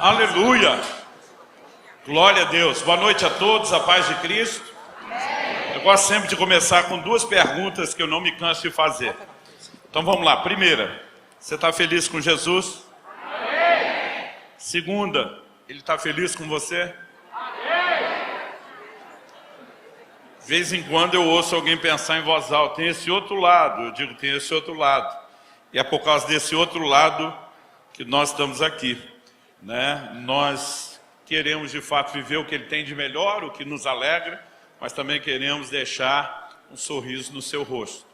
Aleluia! Glória a Deus. Boa noite a todos, a paz de Cristo. Eu gosto sempre de começar com duas perguntas que eu não me canso de fazer. Então vamos lá. Primeira, você está feliz com Jesus? Amém. Segunda, ele está feliz com você? Amém. De vez em quando eu ouço alguém pensar em voz alta, tem esse outro lado. Eu digo, tem esse outro lado. E é por causa desse outro lado que nós estamos aqui, né? Nós queremos de fato viver o que ele tem de melhor, o que nos alegra, mas também queremos deixar um sorriso no seu rosto.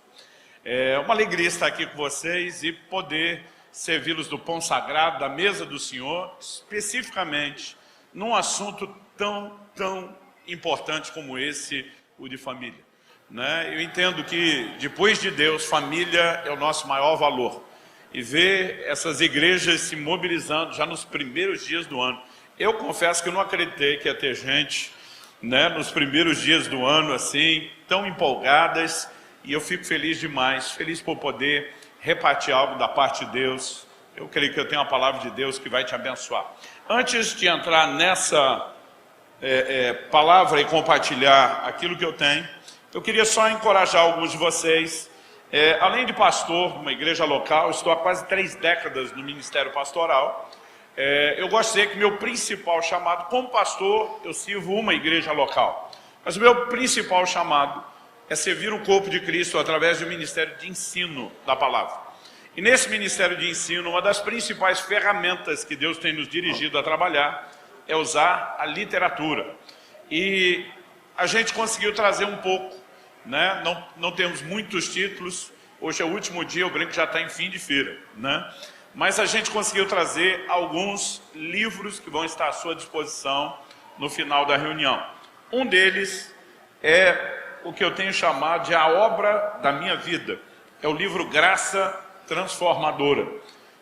É uma alegria estar aqui com vocês e poder servi-los do pão sagrado, da mesa do Senhor, especificamente num assunto tão importante como esse, o de família, né? Eu entendo que depois de Deus, família é o nosso maior valor. E ver essas igrejas se mobilizando já nos primeiros dias do ano. Eu confesso que eu não acreditei que ia ter gente, né, nos primeiros dias do ano assim, tão empolgadas, e eu fico feliz demais, feliz por poder repartir algo da parte de Deus. Eu creio que eu tenho uma palavra de Deus que vai te abençoar. Antes de entrar nessa palavra e compartilhar aquilo que eu tenho, eu queria só encorajar alguns de vocês. Além de pastor, uma igreja local, estou há quase 3 décadas no ministério pastoral. Eu gosto de dizer que meu principal chamado, como pastor, eu sirvo uma igreja local. Mas o meu principal chamado é servir o corpo de Cristo através do ministério de ensino da palavra. E nesse ministério de ensino, uma das principais ferramentas que Deus tem nos dirigido a trabalhar é usar a literatura. E a gente conseguiu trazer um pouco, né? Não temos muitos títulos, hoje é o último dia, eu brinco que já está em fim de feira, né? Mas a gente conseguiu trazer alguns livros que vão estar à sua disposição no final da reunião. Um deles é o que eu tenho chamado de a obra da minha vida, é o livro Graça Transformadora.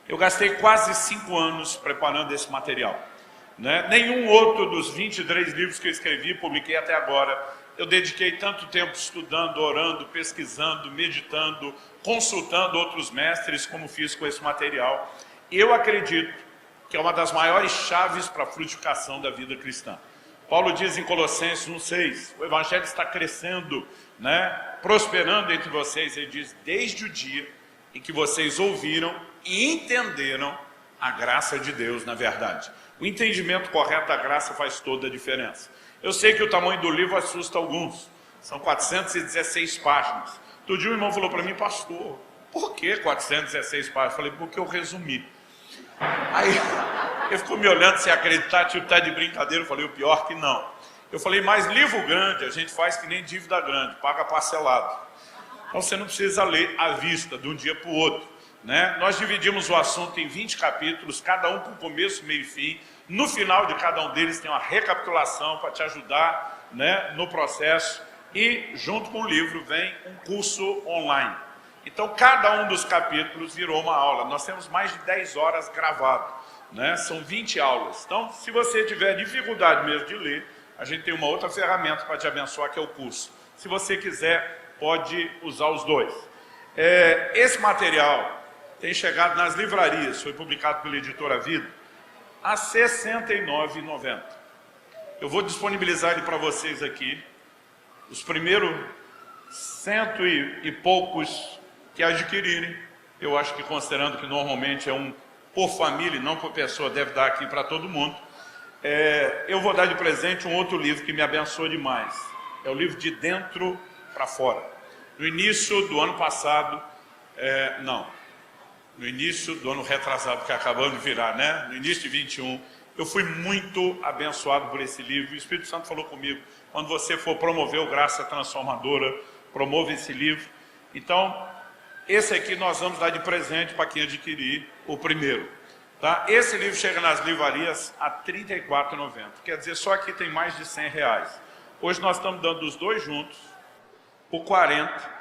Eu gastei quase 5 anos preparando esse material, né? Nenhum outro dos 23 livros que eu escrevi e publiquei até agora eu dediquei tanto tempo estudando, orando, pesquisando, meditando, consultando outros mestres, como fiz com esse material. Eu acredito que é uma das maiores chaves para a frutificação da vida cristã. Paulo diz em Colossenses 1,6, o evangelho está crescendo, né, prosperando entre vocês. Ele diz, desde o dia em que vocês ouviram e entenderam a graça de Deus na verdade. O entendimento correto da graça faz toda a diferença. Eu sei que o tamanho do livro assusta alguns. São 416 páginas. Todo dia um irmão falou para mim, pastor, por que 416 páginas? Eu falei, porque eu resumi. Aí ele ficou me olhando sem acreditar, tipo, tá de brincadeira. Eu falei, o pior que não. Eu falei, mas livro grande a gente faz que nem dívida grande, paga parcelado. Então você não precisa ler à vista, de um dia para o outro, né? Nós dividimos o assunto em 20 capítulos, cada um com começo, meio e fim. No final de cada um deles tem uma recapitulação para te ajudar, né, no processo. E junto com o livro vem um curso online. Então cada um dos capítulos virou uma aula. Nós temos mais de 10 horas gravado, né? São 20 aulas. Então se você tiver dificuldade mesmo de ler, a gente tem uma outra ferramenta para te abençoar, que é o curso. Se você quiser, pode usar os dois. Esse material tem chegado nas livrarias, foi publicado pela editora Vida, a R$ 69,90. Eu vou disponibilizar ele para vocês aqui. Os primeiros 100 e poucos que adquirirem, eu acho que considerando que normalmente é um por família, não por pessoa, deve dar aqui para todo mundo. Eu vou dar de presente um outro livro que me abençoa demais. É o livro De Dentro para Fora. No início do ano passado, no início do ano retrasado, que acabamos de virar, né? No início de 21, eu fui muito abençoado por esse livro. O Espírito Santo falou comigo, quando você for promover o Graça Transformadora, promova esse livro. Então, esse aqui nós vamos dar de presente para quem adquirir o primeiro. Tá? Esse livro chega nas livrarias a R$ 34,90. Quer dizer, só aqui tem mais de R$100. Hoje nós estamos dando os dois juntos por R$40,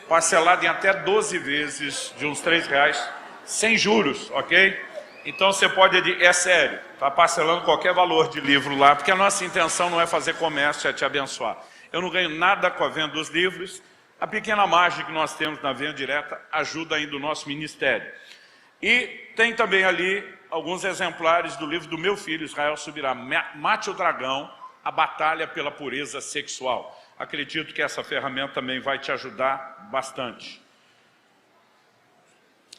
parcelado em até 12 vezes de uns R$3, sem juros, ok? Então você pode, é sério, tá parcelando qualquer valor de livro lá, porque a nossa intenção não é fazer comércio, é te abençoar. Eu não ganho nada com a venda dos livros, a pequena margem que nós temos na venda direta ajuda ainda o nosso ministério. E tem também ali alguns exemplares do livro do meu filho, Israel Subirá, Mate o Dragão, a batalha pela pureza sexual. Acredito que essa ferramenta também vai te ajudar bastante.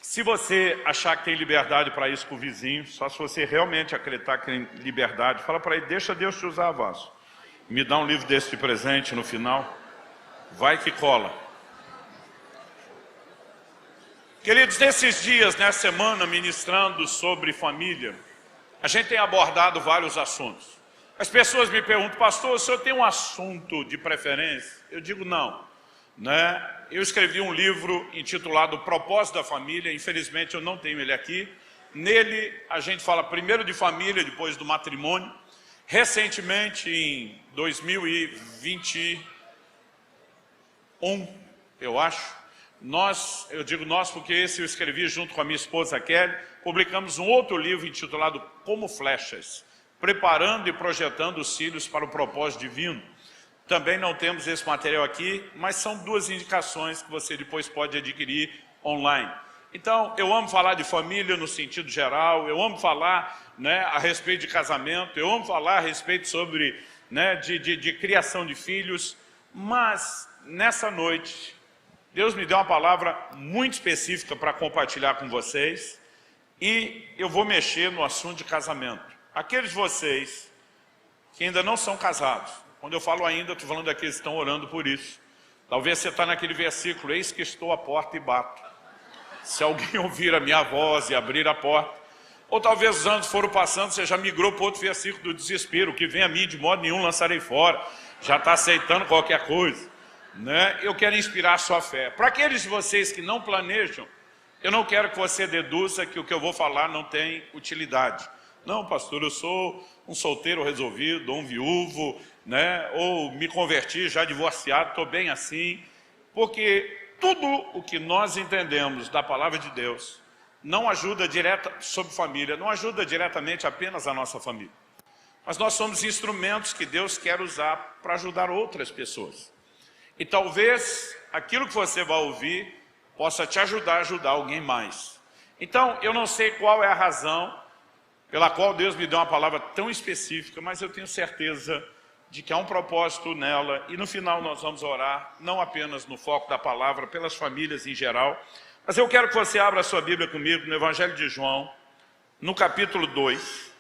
Se você achar que tem liberdade para isso com o vizinho, só se você realmente acreditar que tem liberdade, fala para ele, deixa Deus te usar, vaso. Me dá um livro desse de presente no final. Vai que cola. Queridos, nesses dias, nessa semana, ministrando sobre família, a gente tem abordado vários assuntos. As pessoas me perguntam, pastor, o senhor tem um assunto de preferência? Eu digo não. Eu escrevi um livro intitulado Propósito da Família, infelizmente eu não tenho ele aqui. Nele a gente fala primeiro de família, depois do matrimônio. Recentemente, em 2021, eu acho, eu digo nós porque esse eu escrevi junto com a minha esposa Kelly, publicamos um outro livro intitulado Como Flechas, preparando e projetando os filhos para o propósito divino. Também não temos esse material aqui, mas são duas indicações que você depois pode adquirir online. Então, eu amo falar de família no sentido geral, eu amo falar a respeito de casamento, eu amo falar a respeito sobre de criação de filhos, mas nessa noite, Deus me deu uma palavra muito específica para compartilhar com vocês e eu vou mexer no assunto de casamento. Aqueles de vocês que ainda não são casados, quando eu falo ainda, estou falando daqueles que estão orando por isso. Talvez você está naquele versículo, eis que estou à porta e bato. Se alguém ouvir a minha voz e abrir a porta, ou talvez os anos foram passando, você já migrou para outro versículo do desespero, que vem a mim de modo nenhum lançarei fora, já está aceitando qualquer coisa. Eu quero inspirar a sua fé. Para aqueles de vocês que não planejam, eu não quero que você deduza que o que eu vou falar não tem utilidade. Não, pastor, eu sou um solteiro resolvido, ou um viúvo, ou me converti, já divorciado, estou bem assim. Porque tudo o que nós entendemos da palavra de Deus não ajuda sobre família, não ajuda diretamente apenas a nossa família. Mas nós somos instrumentos que Deus quer usar para ajudar outras pessoas. E talvez aquilo que você vai ouvir possa te ajudar a ajudar alguém mais. Então, eu não sei qual é a razão pela qual Deus me deu uma palavra tão específica, mas eu tenho certeza de que há um propósito nela, e no final nós vamos orar, não apenas no foco da palavra, pelas famílias em geral, mas eu quero que você abra a sua Bíblia comigo no Evangelho de João, no capítulo 2,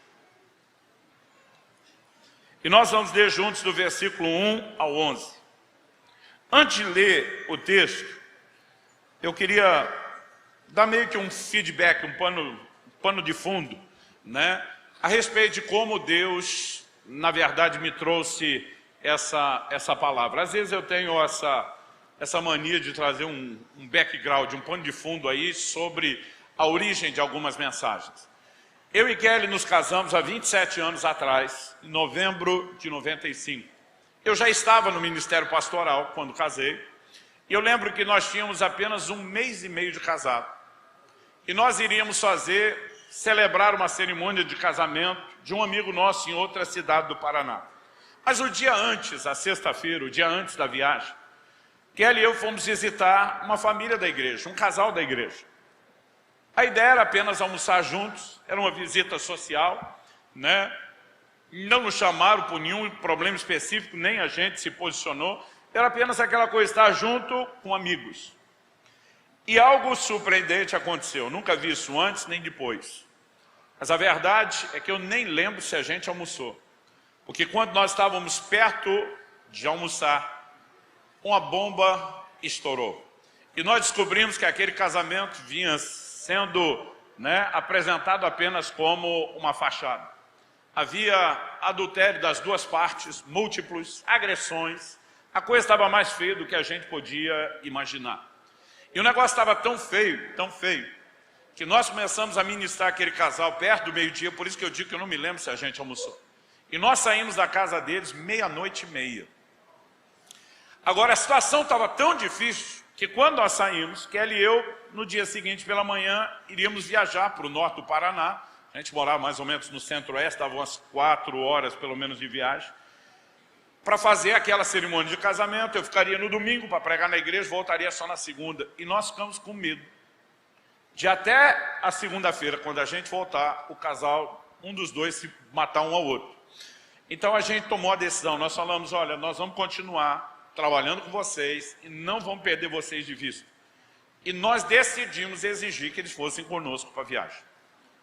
e nós vamos ler juntos do versículo 1 ao 11. Antes de ler o texto, eu queria dar meio que um feedback, um pano de fundo, a respeito de como Deus, na verdade, me trouxe essa palavra. Às vezes eu tenho essa mania de trazer um background, um pano de fundo aí sobre a origem de algumas mensagens. Eu e Kelly nos casamos há 27 anos atrás, em novembro de 95. Eu já estava no ministério pastoral quando casei, e eu lembro que nós tínhamos apenas 1 mês e meio de casado. E nós iríamos celebrar uma cerimônia de casamento de um amigo nosso em outra cidade do Paraná. Mas o dia antes, a sexta-feira, o dia antes da viagem, Kelly e eu fomos visitar uma família da igreja, um casal da igreja. A ideia era apenas almoçar juntos, era uma visita social, Não nos chamaram por nenhum problema específico, nem a gente se posicionou, era apenas aquela coisa, estar junto com amigos. E algo surpreendente aconteceu, nunca vi isso antes nem depois. Mas a verdade é que eu nem lembro se a gente almoçou. Porque quando nós estávamos perto de almoçar, uma bomba estourou. E nós descobrimos que aquele casamento vinha sendo apresentado apenas como uma fachada. Havia adultério das duas partes, múltiplos, agressões. A coisa estava mais feia do que a gente podia imaginar. E o negócio estava tão feio, que nós começamos a ministrar aquele casal perto do meio-dia, por isso que eu digo que eu não me lembro se a gente almoçou. E nós saímos da casa deles 00:30. Agora, a situação estava tão difícil que quando nós saímos, Kelly e eu, no dia seguinte pela manhã, iríamos viajar para o norte do Paraná. A gente morava mais ou menos no centro-oeste, estava umas 4 horas pelo menos de viagem, para fazer aquela cerimônia de casamento. Eu ficaria no domingo para pregar na igreja, voltaria só na segunda. E nós ficamos com medo. de até a segunda-feira, quando a gente voltar, o casal, um dos dois se matar um ao outro. Então a gente tomou a decisão, nós falamos, olha, nós vamos continuar trabalhando com vocês e não vamos perder vocês de vista. E nós decidimos exigir que eles fossem conosco para a viagem.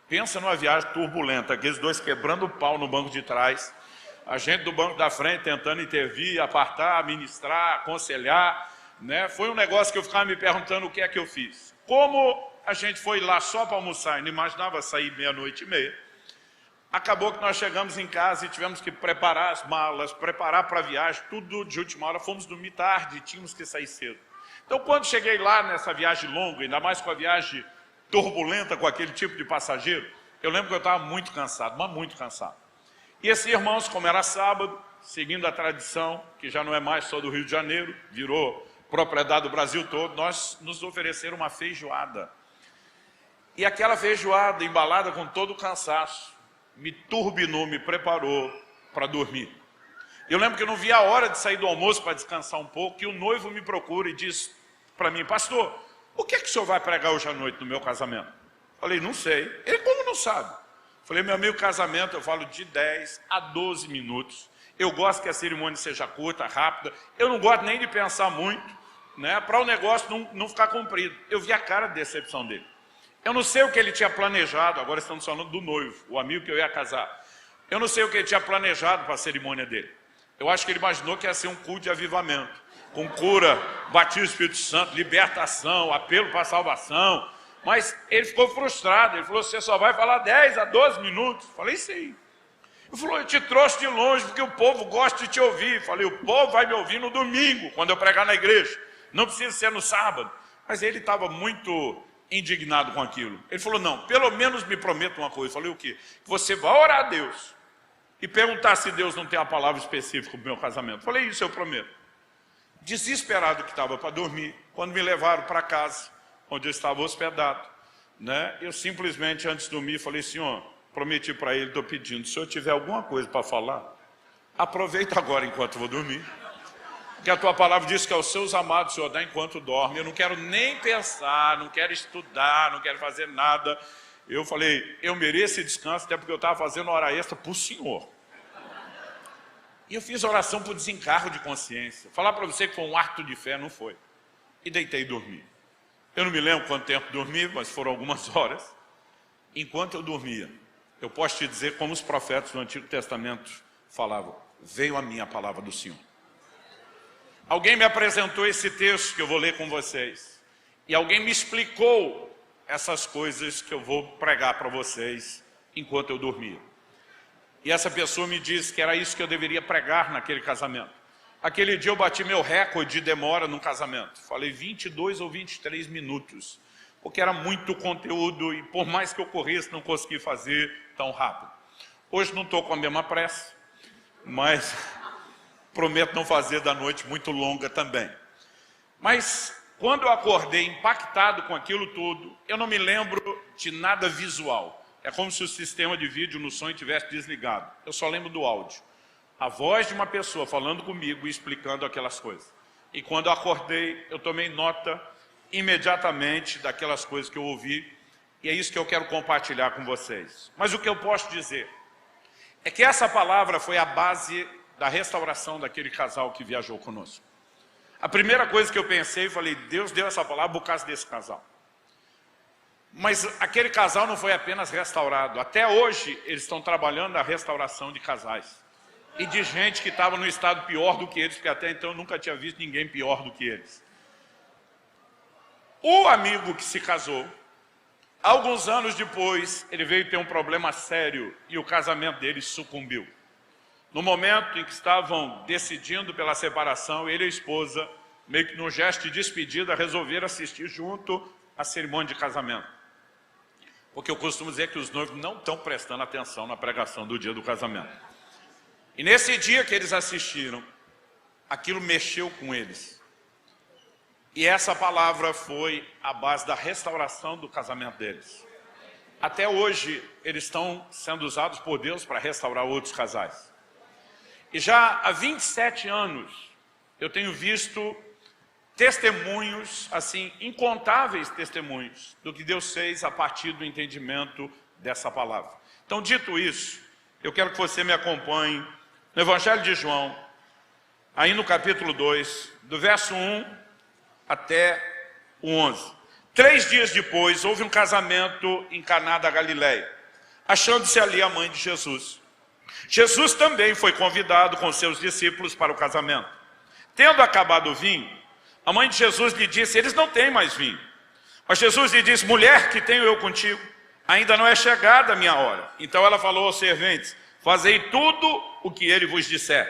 Pensa numa viagem turbulenta, aqueles dois quebrando o pau no banco de trás, a gente do banco da frente tentando intervir, apartar, ministrar, aconselhar, né? Foi um negócio que eu ficava me perguntando o que é que eu fiz. Como a gente foi lá só para almoçar e não imaginava sair 00:30, acabou que nós chegamos em casa e tivemos que preparar as malas, preparar para a viagem, tudo de última hora, fomos dormir tarde, tínhamos que sair cedo. Então quando cheguei lá nessa viagem longa, ainda mais com a viagem turbulenta, com aquele tipo de passageiro, eu lembro que eu estava muito cansado, mas muito cansado. E esses irmãos, como era sábado, seguindo a tradição, que já não é mais só do Rio de Janeiro, virou propriedade do Brasil todo, nós nos ofereceram uma feijoada. E aquela feijoada, embalada com todo o cansaço, me turbinou, me preparou para dormir. Eu lembro que eu não vi a hora de sair do almoço para descansar um pouco, e o noivo me procura e diz para mim, pastor, o que é que o senhor vai pregar hoje à noite no meu casamento? Falei, não sei. Ele, como não sabe? Falei, meu amigo, casamento, eu falo de 10 a 12 minutos. Eu gosto que a cerimônia seja curta, rápida. Eu não gosto nem de pensar muito, né, para o negócio não ficar comprido. Eu vi a cara de decepção dele. Eu não sei o que ele tinha planejado, agora estamos falando do noivo, o amigo que eu ia casar. Eu não sei o que ele tinha planejado para a cerimônia dele. Eu acho que ele imaginou que ia ser um culto de avivamento, com cura, batismo do Espírito Santo, libertação, apelo para a salvação. Mas ele ficou frustrado, ele falou, você só vai falar 10 a 12 minutos. Falei, sim. Ele falou, eu te trouxe de longe porque o povo gosta de te ouvir. Falei, o povo vai me ouvir no domingo, quando eu pregar na igreja. Não precisa ser no sábado. Mas ele estava muito indignado com aquilo. Ele falou, não, pelo menos me prometa uma coisa. Eu falei, o quê? Que você vai orar a Deus e perguntar se Deus não tem uma palavra específica para o meu casamento. Eu falei, isso eu prometo. Desesperado que estava para dormir, quando me levaram para casa, onde eu estava hospedado, né? Eu simplesmente, antes de dormir, falei, senhor, prometi para ele, estou pedindo, se eu tiver alguma coisa para falar, aproveita agora enquanto eu vou dormir, porque a tua palavra diz que aos seus amados o Senhor dá enquanto dorme. Eu não quero nem pensar, não quero estudar, não quero fazer nada. Eu falei, eu mereço esse descanso, até porque eu estava fazendo hora extra para o Senhor. E eu fiz oração por desencargo de consciência. Falar para você que foi um ato de fé, não foi. E deitei e dormi. Eu não me lembro quanto tempo dormi, mas foram algumas horas. Enquanto eu dormia, eu posso te dizer como os profetas do Antigo Testamento falavam, veio a mim a palavra do Senhor. Alguém me apresentou esse texto que eu vou ler com vocês. E alguém me explicou essas coisas que eu vou pregar para vocês enquanto eu dormia. E essa pessoa me disse que era isso que eu deveria pregar naquele casamento. Aquele dia eu bati meu recorde de demora no casamento. Falei 22 ou 23 minutos. Porque era muito conteúdo e por mais que eu corresse, não consegui fazer tão rápido. Hoje não estou com a mesma pressa, mas prometo não fazer da noite muito longa também. Mas quando eu acordei impactado com aquilo tudo, eu não me lembro de nada visual. É como se o sistema de vídeo no sonho tivesse desligado. Eu só lembro do áudio. A voz de uma pessoa falando comigo e explicando aquelas coisas. E quando eu acordei, eu tomei nota imediatamente daquelas coisas que eu ouvi. E é isso que eu quero compartilhar com vocês. Mas o que eu posso dizer é que essa palavra foi a base da restauração daquele casal que viajou conosco. A primeira coisa que eu pensei, falei, Deus deu essa palavra por causa desse casal. Mas aquele casal não foi apenas restaurado. Até hoje, eles estão trabalhando na restauração de casais. E de gente que estava no estado pior do que eles, porque até então eu nunca tinha visto ninguém pior do que eles. O amigo que se casou, alguns anos depois, ele veio ter um problema sério e o casamento dele sucumbiu. No momento em que estavam decidindo pela separação, ele e a esposa, meio que num gesto de despedida, resolveram assistir junto à cerimônia de casamento. Porque eu costumo dizer que os noivos não estão prestando atenção na pregação do dia do casamento. E nesse dia que eles assistiram, aquilo mexeu com eles. E essa palavra foi a base da restauração do casamento deles. Até hoje, eles estão sendo usados por Deus para restaurar outros casais. E já há 27 anos, eu tenho visto testemunhos, assim, incontáveis testemunhos do que Deus fez a partir do entendimento dessa palavra. Então, dito isso, eu quero que você me acompanhe no Evangelho de João, aí no capítulo 2, do verso 1 até o 11. 3 dias depois, houve um casamento em Caná da Galileia, achando-se ali a mãe de Jesus. Jesus também foi convidado com seus discípulos para o casamento. Tendo acabado o vinho, a mãe de Jesus lhe disse: eles não têm mais vinho. Mas Jesus lhe disse: mulher, que tenho eu contigo? Ainda não é chegada a minha hora. Então ela falou aos serventes: fazei tudo o que ele vos disser.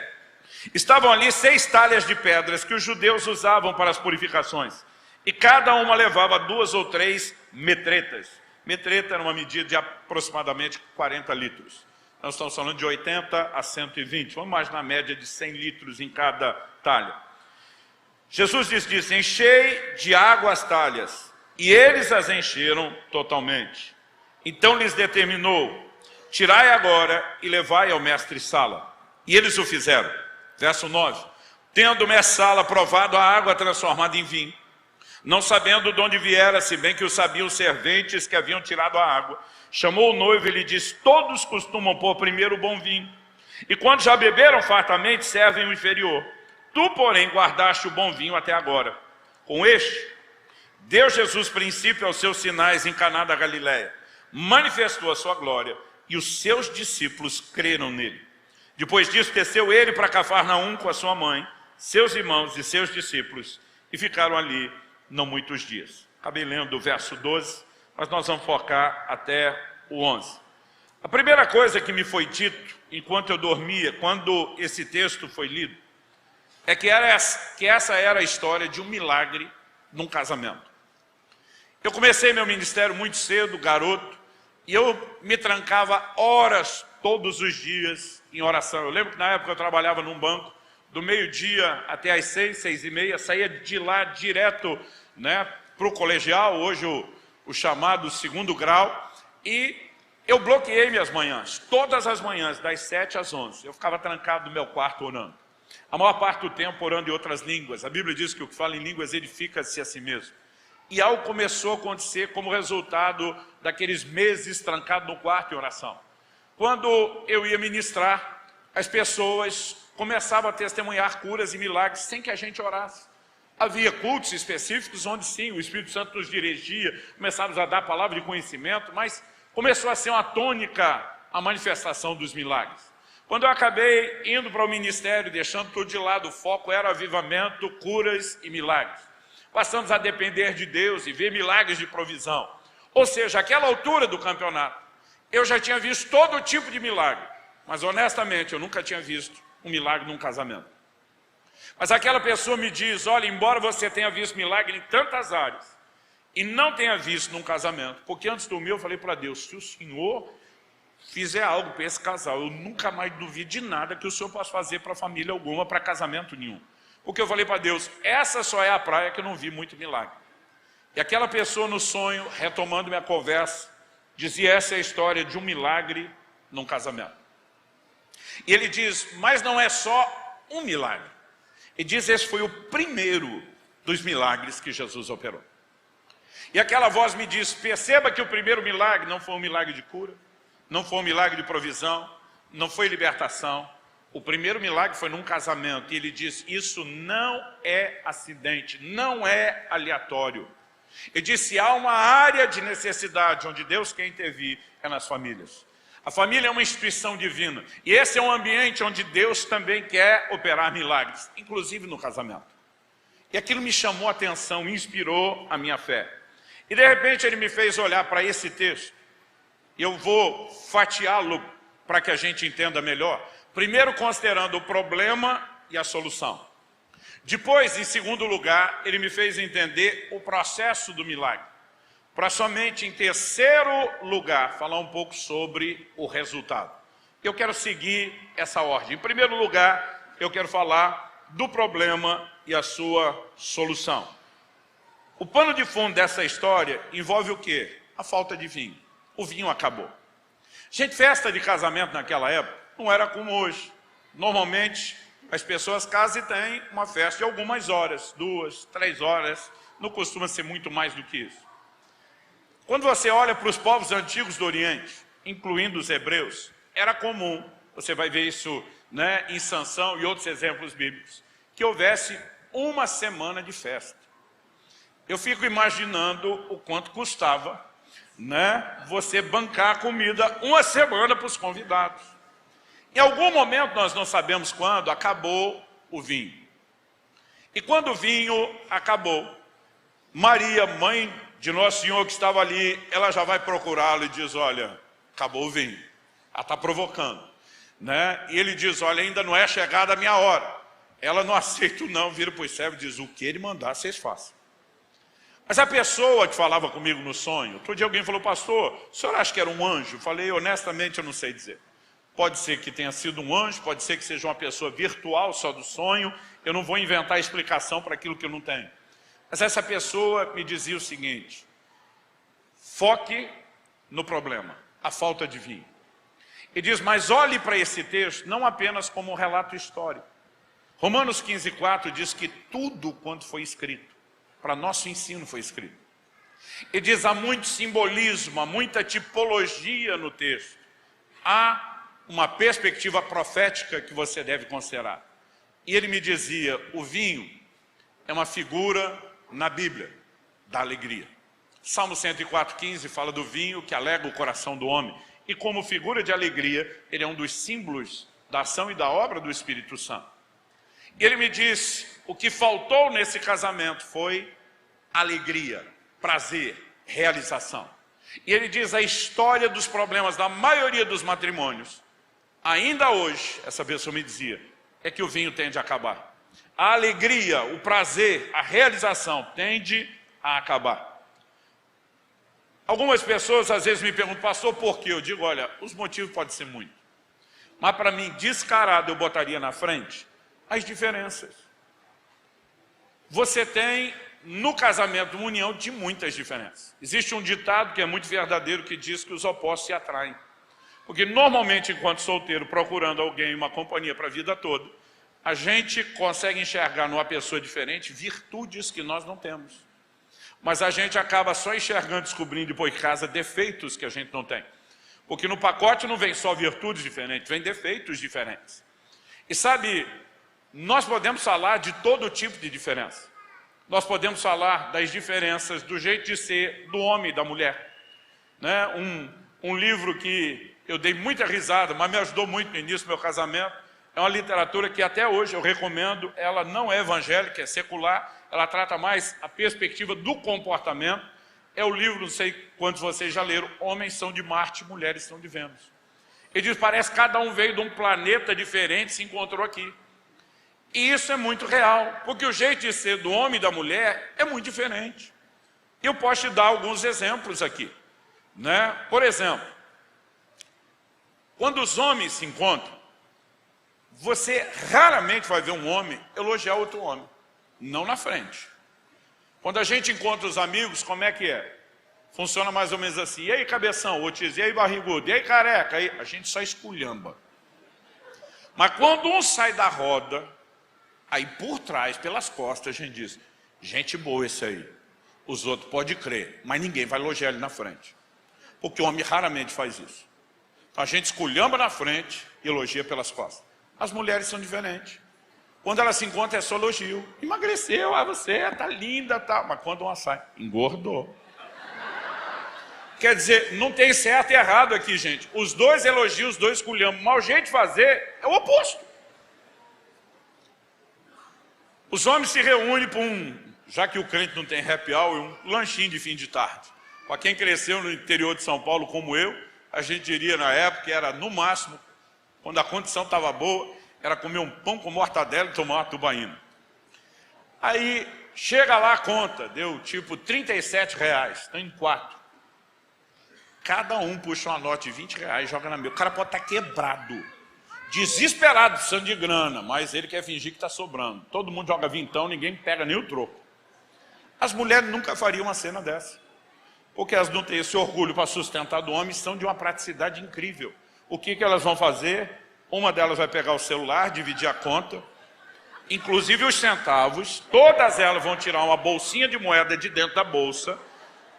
Estavam ali 6 talhas de pedras que os judeus usavam para as purificações, e cada uma levava 2 ou 3 metretas. Metreta era uma medida de aproximadamente 40 litros. Nós estamos falando de 80 a 120. Vamos imaginar a média de 100 litros em cada talha. Jesus lhes disse: enchei de água as talhas. E eles as encheram totalmente. Então lhes determinou: tirai agora e levai ao mestre-sala. E eles o fizeram. Verso 9. Tendo o mestre-sala provado a água transformada em vinho, não sabendo de onde viera, se bem que o sabiam os serventes que haviam tirado a água, chamou o noivo e lhe disse: todos costumam pôr primeiro o bom vinho, e quando já beberam fartamente, servem o inferior. Tu, porém, guardaste o bom vinho até agora. Com este, deu Jesus princípio aos seus sinais em Caná da Galileia, manifestou a sua glória, e os seus discípulos creram nele. Depois disso, desceu ele para Cafarnaum com a sua mãe, seus irmãos e seus discípulos, e ficaram ali não muitos dias. Acabei lendo o verso 12, mas nós vamos focar até o 11. A primeira coisa que me foi dito enquanto eu dormia, quando esse texto foi lido, é que essa era a história de um milagre num casamento. Eu comecei meu ministério muito cedo, garoto, e eu me trancava horas, todos os dias, em oração. Eu lembro que na época eu trabalhava num banco, do meio-dia até às 6, 6h30, saía de lá direto, para o colegial, hoje o chamado 2º grau, e eu bloqueei minhas manhãs, todas as manhãs, das 7 às 11. Eu ficava trancado no meu quarto orando. A maior parte do tempo orando em outras línguas. A Bíblia diz que o que fala em línguas edifica-se a si mesmo. E algo começou a acontecer como resultado daqueles meses trancado no quarto em oração. Quando eu ia ministrar, as pessoas começavam a testemunhar curas e milagres sem que a gente orasse. Havia cultos específicos onde sim, o Espírito Santo nos dirigia, começávamos a dar a palavra de conhecimento, mas começou a ser uma tônica a manifestação dos milagres. Quando eu acabei indo para o ministério, deixando tudo de lado, o foco era avivamento, curas e milagres. Passamos a depender de Deus e ver milagres de provisão. Ou seja, àquela altura do campeonato, eu já tinha visto todo tipo de milagre, mas honestamente eu nunca tinha visto um milagre num casamento. Mas aquela pessoa me diz: olha, embora você tenha visto milagre em tantas áreas, e não tenha visto num casamento, porque antes do meu eu falei para Deus: se o Senhor fizer algo para esse casal, eu nunca mais duvido de nada que o Senhor possa fazer para família alguma, para casamento nenhum. Porque eu falei para Deus: essa só é a praia que eu não vi muito milagre. E aquela pessoa no sonho, retomando minha conversa, dizia: essa é a história de um milagre num casamento. E ele diz: mas não é só um milagre. Ele diz: esse foi o primeiro dos milagres que Jesus operou. E aquela voz me diz: perceba que o primeiro milagre não foi um milagre de cura, não foi um milagre de provisão, não foi libertação. O primeiro milagre foi num casamento. E ele diz: isso não é acidente, não é aleatório. Ele disse: se há uma área de necessidade onde Deus quer intervir, é nas famílias. A família é uma instituição divina. E esse é um ambiente onde Deus também quer operar milagres, inclusive no casamento. E aquilo me chamou a atenção, inspirou a minha fé. E de repente ele me fez olhar para esse texto. E eu vou fatiá-lo para que a gente entenda melhor. Primeiro considerando o problema e a solução. Depois, em segundo lugar, ele me fez entender o processo do milagre. Para somente em terceiro lugar, falar um pouco sobre o resultado. Eu quero seguir essa ordem. Em primeiro lugar, eu quero falar do problema e a sua solução. O pano de fundo dessa história envolve o quê? A falta de vinho. O vinho acabou. Gente, festa de casamento naquela época não era como hoje. Normalmente, As pessoas casam e têm uma festa de algumas horas, 2, 3 horas, não costuma ser muito mais do que isso. Quando você olha para os povos antigos do Oriente, incluindo os hebreus, era comum, você vai ver isso, né, em Sansão e outros exemplos bíblicos, que houvesse uma semana de festa. Eu fico imaginando o quanto custava, né, você bancar a comida uma semana para os convidados. Em algum momento, nós não sabemos quando, acabou o vinho. E quando o vinho acabou, Maria, mãe de Nosso Senhor que estava ali, ela já vai procurá-lo e diz, olha, acabou o vinho. Ela está provocando, né? E ele diz, olha, ainda não é chegada a minha hora. Ela não aceita não, vira para os servos e diz, o que ele mandar, vocês façam. Mas a pessoa que falava comigo no sonho, outro dia alguém falou, pastor, o senhor acha que era um anjo? Eu falei, honestamente, eu não sei dizer. Pode ser que tenha sido um anjo, pode ser que seja uma pessoa virtual só do sonho. Eu não vou inventar explicação para aquilo que eu não tenho. Mas essa pessoa me dizia o seguinte, foque no problema, a falta de vinho. E diz, mas olhe para esse texto não apenas como um relato histórico. Romanos 15,4 diz que tudo quanto foi escrito, para nosso ensino foi escrito. E diz, há muito simbolismo, há muita tipologia no texto. Há uma perspectiva profética que você deve considerar. E ele me dizia, o vinho é uma figura na Bíblia da alegria. Salmo 104,15 fala do vinho que alegra o coração do homem. E como figura de alegria, ele é um dos símbolos da ação e da obra do Espírito Santo. E ele me disse, o que faltou nesse casamento foi alegria, prazer, realização. E ele diz, a história dos problemas da maioria dos matrimônios, ainda hoje, essa pessoa me dizia, é que o vinho tende a acabar. A alegria, o prazer, a realização tende a acabar. Algumas pessoas às vezes me perguntam, pastor, por quê? Eu digo, olha, os motivos podem ser muitos. Mas para mim, descarado, eu botaria na frente as diferenças. Você tem, no casamento, uma união de muitas diferenças. Existe um ditado que é muito verdadeiro, que diz que os opostos se atraem. Porque normalmente, enquanto solteiro, procurando alguém, uma companhia para a vida toda, a gente consegue enxergar numa pessoa diferente virtudes que nós não temos. Mas a gente acaba só enxergando, descobrindo depois de casa defeitos que a gente não tem. Porque no pacote não vem só virtudes diferentes, vem defeitos diferentes. E sabe, nós podemos falar de todo tipo de diferença. Nós podemos falar das diferenças do jeito de ser do homem e da mulher. Né? Um livro que eu dei muita risada, mas me ajudou muito no início do meu casamento, é uma literatura que até hoje eu recomendo. Ela não é evangélica, é secular, ela trata mais a perspectiva do comportamento. É o livro, não sei quantos vocês já leram, Homens são de Marte, Mulheres são de Vênus. Ele diz, parece que cada um veio de um planeta diferente e se encontrou aqui. E isso é muito real, porque o jeito de ser do homem e da mulher é muito diferente. Eu posso te dar alguns exemplos aqui. Né? Por exemplo, quando os homens se encontram, você raramente vai ver um homem elogiar outro homem, não na frente. Quando a gente encontra os amigos, como é que é? Funciona mais ou menos assim, e aí cabeção, Otis, e aí barrigudo, e aí careca, aí a gente só esculhamba. Mas quando um sai da roda, aí por trás, pelas costas, a gente diz, gente boa esse aí, os outros podem crer, mas ninguém vai elogiar ele na frente. Porque o homem raramente faz isso. A gente esculhamba na frente e elogia pelas costas. As mulheres são diferentes. Quando elas se encontram é só elogio. Emagreceu, você tá linda, tá. Mas quando uma sai, engordou. Quer dizer, não tem certo e errado aqui, gente. Os dois elogiam, os dois esculhambam. Mas o jeito de fazer é o oposto. Os homens se reúnem para já que o crente não tem happy hour, um lanchinho de fim de tarde. Para quem cresceu no interior de São Paulo como eu, a gente diria na época que era no máximo, quando a condição estava boa, era comer um pão com mortadela e tomar uma tubaína. Aí chega lá a conta, deu tipo R$37, estão em 4. Cada um puxa uma nota de R$20 e joga na mesa. O cara pode estar quebrado, desesperado, precisando de grana, mas ele quer fingir que está sobrando. Todo mundo joga vintão, ninguém pega nem o troco. As mulheres nunca fariam uma cena dessa, porque elas não têm esse orgulho para sustentar do homem, são de uma praticidade incrível. O que elas vão fazer? Uma delas vai pegar o celular, dividir a conta, inclusive os centavos, todas elas vão tirar uma bolsinha de moeda de dentro da bolsa,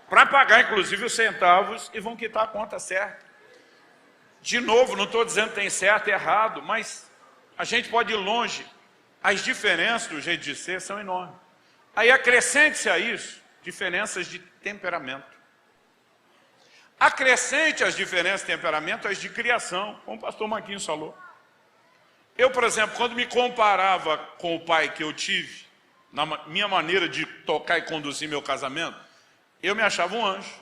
para pagar inclusive os centavos, e vão quitar a conta certa. De novo, não estou dizendo que tem certo e errado, mas a gente pode ir longe. As diferenças do jeito de ser são enormes. Aí acrescente-se a isso diferenças de temperamento. Acrescente as diferenças de temperamento as de criação, como o pastor Marquinhos falou. Eu, por exemplo, quando me comparava com o pai que eu tive, na minha maneira de tocar e conduzir meu casamento, eu me achava um anjo.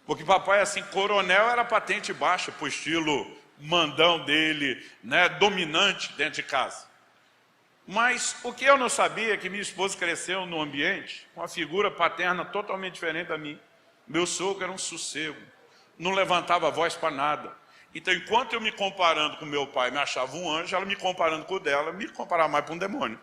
Porque papai, assim, coronel era patente baixa, pro estilo mandão dele, né, dominante dentro de casa. Mas o que eu não sabia é que minha esposa cresceu num ambiente com uma figura paterna totalmente diferente da minha. Meu sogro era um sossego, não levantava a voz para nada. Então, enquanto eu me comparando com meu pai me achava um anjo, ela me comparando com o dela, me comparava mais para um demônio.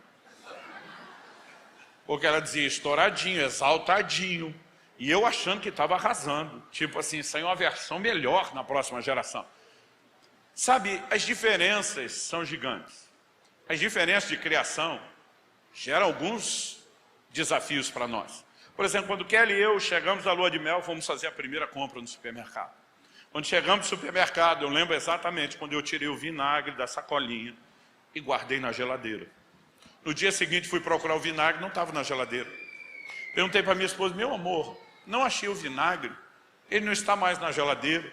Porque ela dizia estouradinho, exaltadinho. E eu achando que estava arrasando. Tipo assim, saiu uma versão melhor na próxima geração. Sabe, as diferenças são gigantes. As diferenças de criação geram alguns desafios para nós. Por exemplo, quando Kelly e eu chegamos à lua de mel, fomos fazer a primeira compra no supermercado. Quando chegamos no supermercado, eu lembro exatamente quando eu tirei o vinagre da sacolinha e guardei na geladeira. No dia seguinte fui procurar o vinagre, não estava na geladeira. Perguntei para minha esposa, meu amor, não achei o vinagre, ele não está mais na geladeira.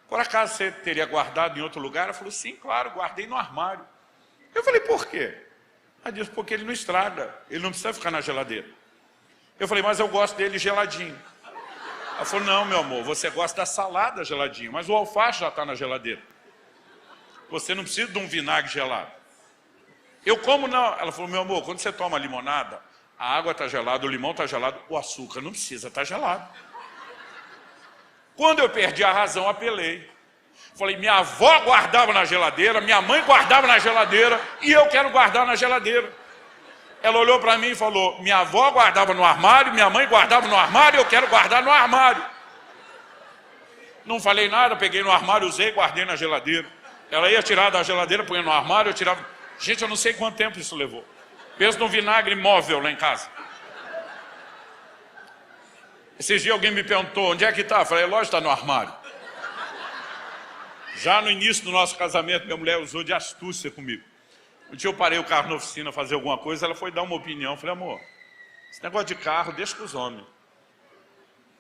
Por acaso você teria guardado em outro lugar? Ela falou, sim, claro, guardei no armário. Eu falei, por quê? Ela disse, porque ele não estraga, ele não precisa ficar na geladeira. Eu falei, mas eu gosto dele geladinho. Ela falou, não, meu amor, você gosta da salada geladinho, mas o alface já está na geladeira. Você não precisa de um vinagre gelado. Eu como não. Ela falou, meu amor, quando você toma limonada, a água está gelada, o limão está gelado, o açúcar não precisa estar gelado. Quando eu perdi a razão, apelei. Falei, minha avó guardava na geladeira, minha mãe guardava na geladeira, e eu quero guardar na geladeira. Ela olhou para mim e falou, minha avó guardava no armário, minha mãe guardava no armário, eu quero guardar no armário. Não falei nada, peguei no armário, usei e guardei na geladeira. Ela ia tirar da geladeira, punha no armário, eu tirava. Gente, eu não sei quanto tempo isso levou. Pensa num vinagre móvel lá em casa. Esses dias alguém me perguntou, onde é que está? Eu falei, lógico, está no armário. Já no início do nosso casamento, minha mulher usou de astúcia comigo. Um dia eu parei o carro na oficina fazer alguma coisa, ela foi dar uma opinião. Eu falei, amor, esse negócio de carro deixa com os homens.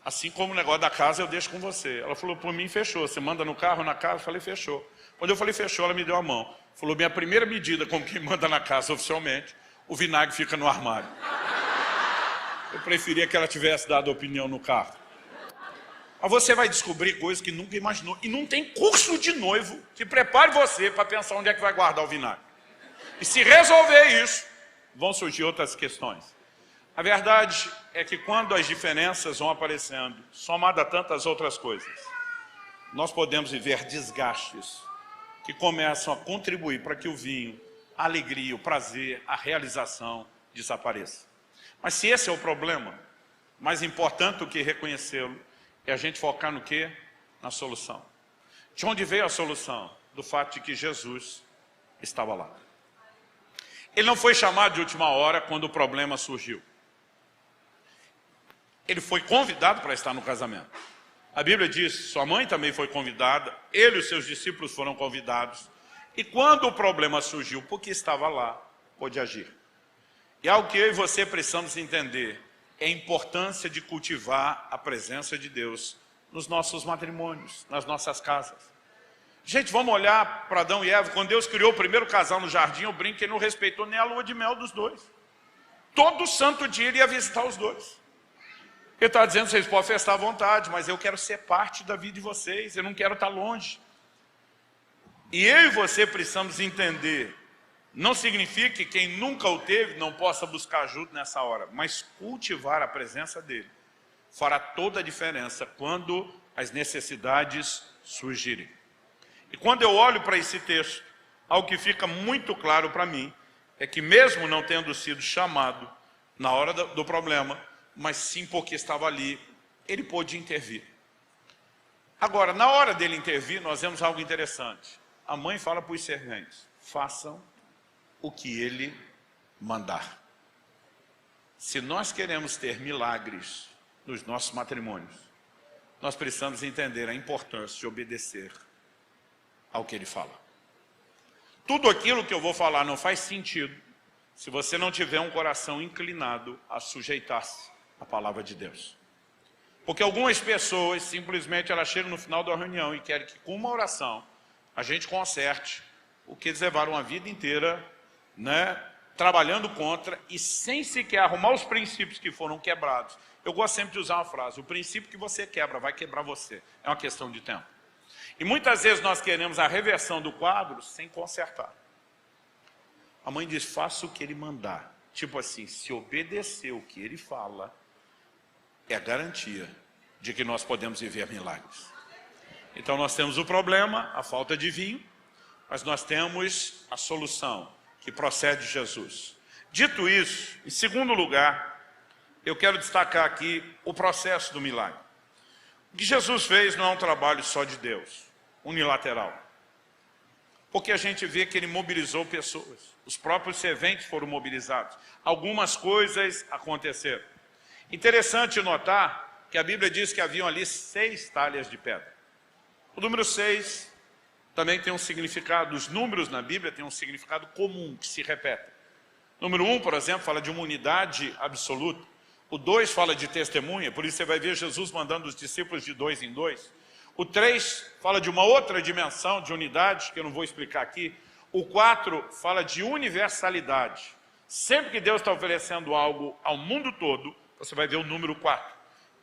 Assim como o negócio da casa eu deixo com você. Ela falou, por mim fechou. Você manda no carro, na casa? Eu falei, fechou. Quando eu falei fechou, ela me deu a mão. Falou, minha primeira medida como quem manda na casa oficialmente, o vinagre fica no armário. Eu preferia que ela tivesse dado opinião no carro. Mas você vai descobrir coisas que nunca imaginou. E não tem curso de noivo que prepare você para pensar onde é que vai guardar o vinagre. E se resolver isso, vão surgir outras questões. A verdade é que quando as diferenças vão aparecendo, somado a tantas outras coisas, nós podemos viver desgastes que começam a contribuir para que o vinho, a alegria, o prazer, a realização desapareça. Mas se esse é o problema, mais importante do que reconhecê-lo, é a gente focar no quê? Na solução. De onde veio a solução? Do fato de que Jesus estava lá. Ele não foi chamado de última hora quando o problema surgiu. Ele foi convidado para estar no casamento. A Bíblia diz, sua mãe também foi convidada, ele e os seus discípulos foram convidados. E quando o problema surgiu, porque estava lá, pôde agir. E algo que eu e você precisamos entender é a importância de cultivar a presença de Deus nos nossos matrimônios, nas nossas casas. Gente, vamos olhar para Adão e Eva. Quando Deus criou o primeiro casal no jardim, eu brinco que ele não respeitou nem a lua de mel dos dois. Todo santo dia ele ia visitar os dois. Ele está dizendo, vocês podem festar à vontade, mas eu quero ser parte da vida de vocês, eu não quero estar longe. E eu e você precisamos entender, não significa que quem nunca o teve não possa buscar ajuda nessa hora, mas cultivar a presença dele fará toda a diferença quando as necessidades surgirem. E quando eu olho para esse texto, algo que fica muito claro para mim, é que mesmo não tendo sido chamado na hora do problema, mas sim porque estava ali, ele pôde intervir. Agora, na hora dele intervir, nós vemos algo interessante. A mãe fala para os serventes, façam o que ele mandar. Se nós queremos ter milagres nos nossos matrimônios, nós precisamos entender a importância de obedecer ao que ele fala. Tudo aquilo que eu vou falar não faz sentido se você não tiver um coração inclinado a sujeitar-se à palavra de Deus. Porque algumas pessoas, simplesmente, elas chegam no final da reunião e querem que, com uma oração, a gente conserte o que eles levaram a vida inteira, trabalhando contra e sem sequer arrumar os princípios que foram quebrados. Eu gosto sempre de usar uma frase: o princípio que você quebra vai quebrar você. É uma questão de tempo. E muitas vezes nós queremos a reversão do quadro sem consertar. A mãe diz: faça o que ele mandar. Tipo assim, se obedecer o que ele fala, é a garantia de que nós podemos viver milagres. Então nós temos o problema, a falta de vinho, mas nós temos a solução, que procede de Jesus. Dito isso, em segundo lugar, eu quero destacar aqui o processo do milagre. O que Jesus fez não é um trabalho só de Deus, unilateral. Porque a gente vê que ele mobilizou pessoas. Os próprios serventes foram mobilizados. Algumas coisas aconteceram. Interessante notar que a Bíblia diz que haviam ali 6 talhas de pedra. O número 6 também tem um significado. Os números na Bíblia têm um significado comum, que se repete. Número 1, por exemplo, fala de uma unidade absoluta. O 2 fala de testemunha, por isso você vai ver Jesus mandando os discípulos de 2 em 2. O 3 fala de uma outra dimensão de unidade, que eu não vou explicar aqui. O 4 fala de universalidade. Sempre que Deus está oferecendo algo ao mundo todo, você vai ver o número 4.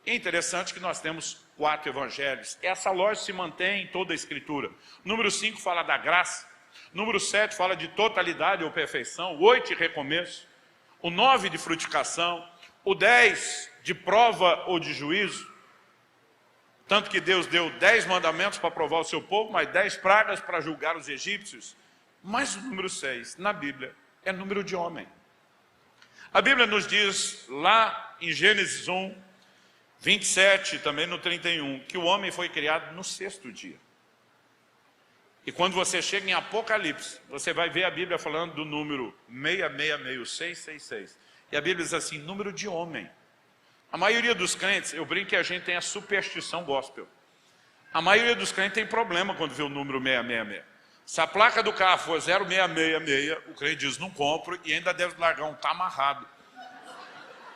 É interessante que nós temos 4 evangelhos. Essa lógica se mantém em toda a Escritura. O número 5 fala da graça. O número 7 fala de totalidade ou perfeição. O 8 de recomeço. O 9 de frutificação. O 10 de prova ou de juízo. Tanto que Deus deu 10 mandamentos para provar o seu povo, mas 10 pragas para julgar os egípcios. Mas o número 6, na Bíblia, é número de homem. A Bíblia nos diz, lá em Gênesis 1, 27, também no 31, que o homem foi criado no 6º dia. E quando você chega em Apocalipse, você vai ver a Bíblia falando do número 666, 666. E a Bíblia diz assim, número de homem. A maioria dos crentes, eu brinco que a gente tem a superstição gospel. A maioria dos crentes tem problema quando vê o número 666. Se a placa do carro for 0666, o crente diz, não compro, e ainda deve largar um tá amarrado.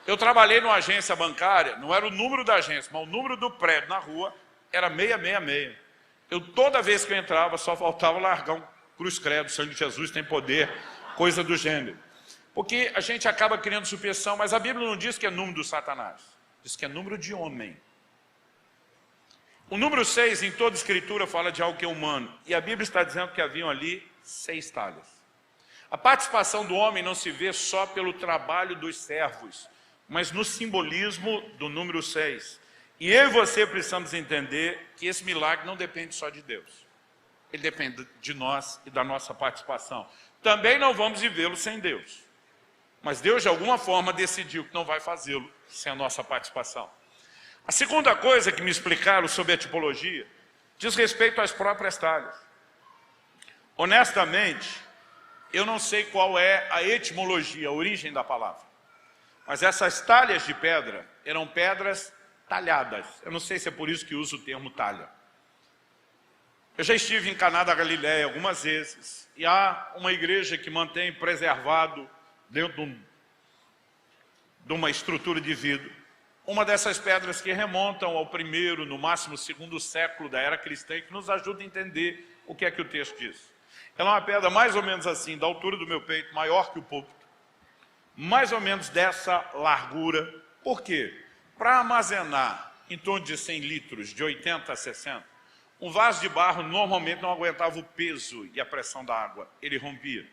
Eu trabalhei numa agência bancária, não era o número da agência, mas o número do prédio na rua era 666. Toda vez que eu entrava, só faltava largar um cruz credo, sangue de Jesus tem poder, coisa do gênero. Porque a gente acaba criando suspensão, mas a Bíblia não diz que é número do Satanás, diz que é número de homem. O número 6 em toda a Escritura fala de algo que é humano, e a Bíblia está dizendo que haviam ali 6 talhas. A participação do homem não se vê só pelo trabalho dos servos, mas no simbolismo do número 6. E eu e você precisamos entender que esse milagre não depende só de Deus. Ele depende de nós e da nossa participação. Também não vamos vivê-lo sem Deus. Mas Deus, de alguma forma, decidiu que não vai fazê-lo sem a nossa participação. A segunda coisa que me explicaram sobre a tipologia diz respeito às próprias talhas. Honestamente, eu não sei qual é a etimologia, a origem da palavra. Mas essas talhas de pedra eram pedras talhadas. Eu não sei se é por isso que uso o termo talha. Eu já estive em Caná da Galileia algumas vezes, e há uma igreja que mantém preservado, dentro de uma estrutura de vidro, uma dessas pedras que remontam ao 1º, no máximo 2º século da era cristã, e que nos ajuda a entender o que é que o texto diz. Ela é uma pedra mais ou menos assim, da altura do meu peito, maior que o púlpito, mais ou menos dessa largura. Por quê? Para armazenar em torno de 100 litros, de 80 a 60, um vaso de barro normalmente não aguentava o peso e a pressão da água, ele rompia.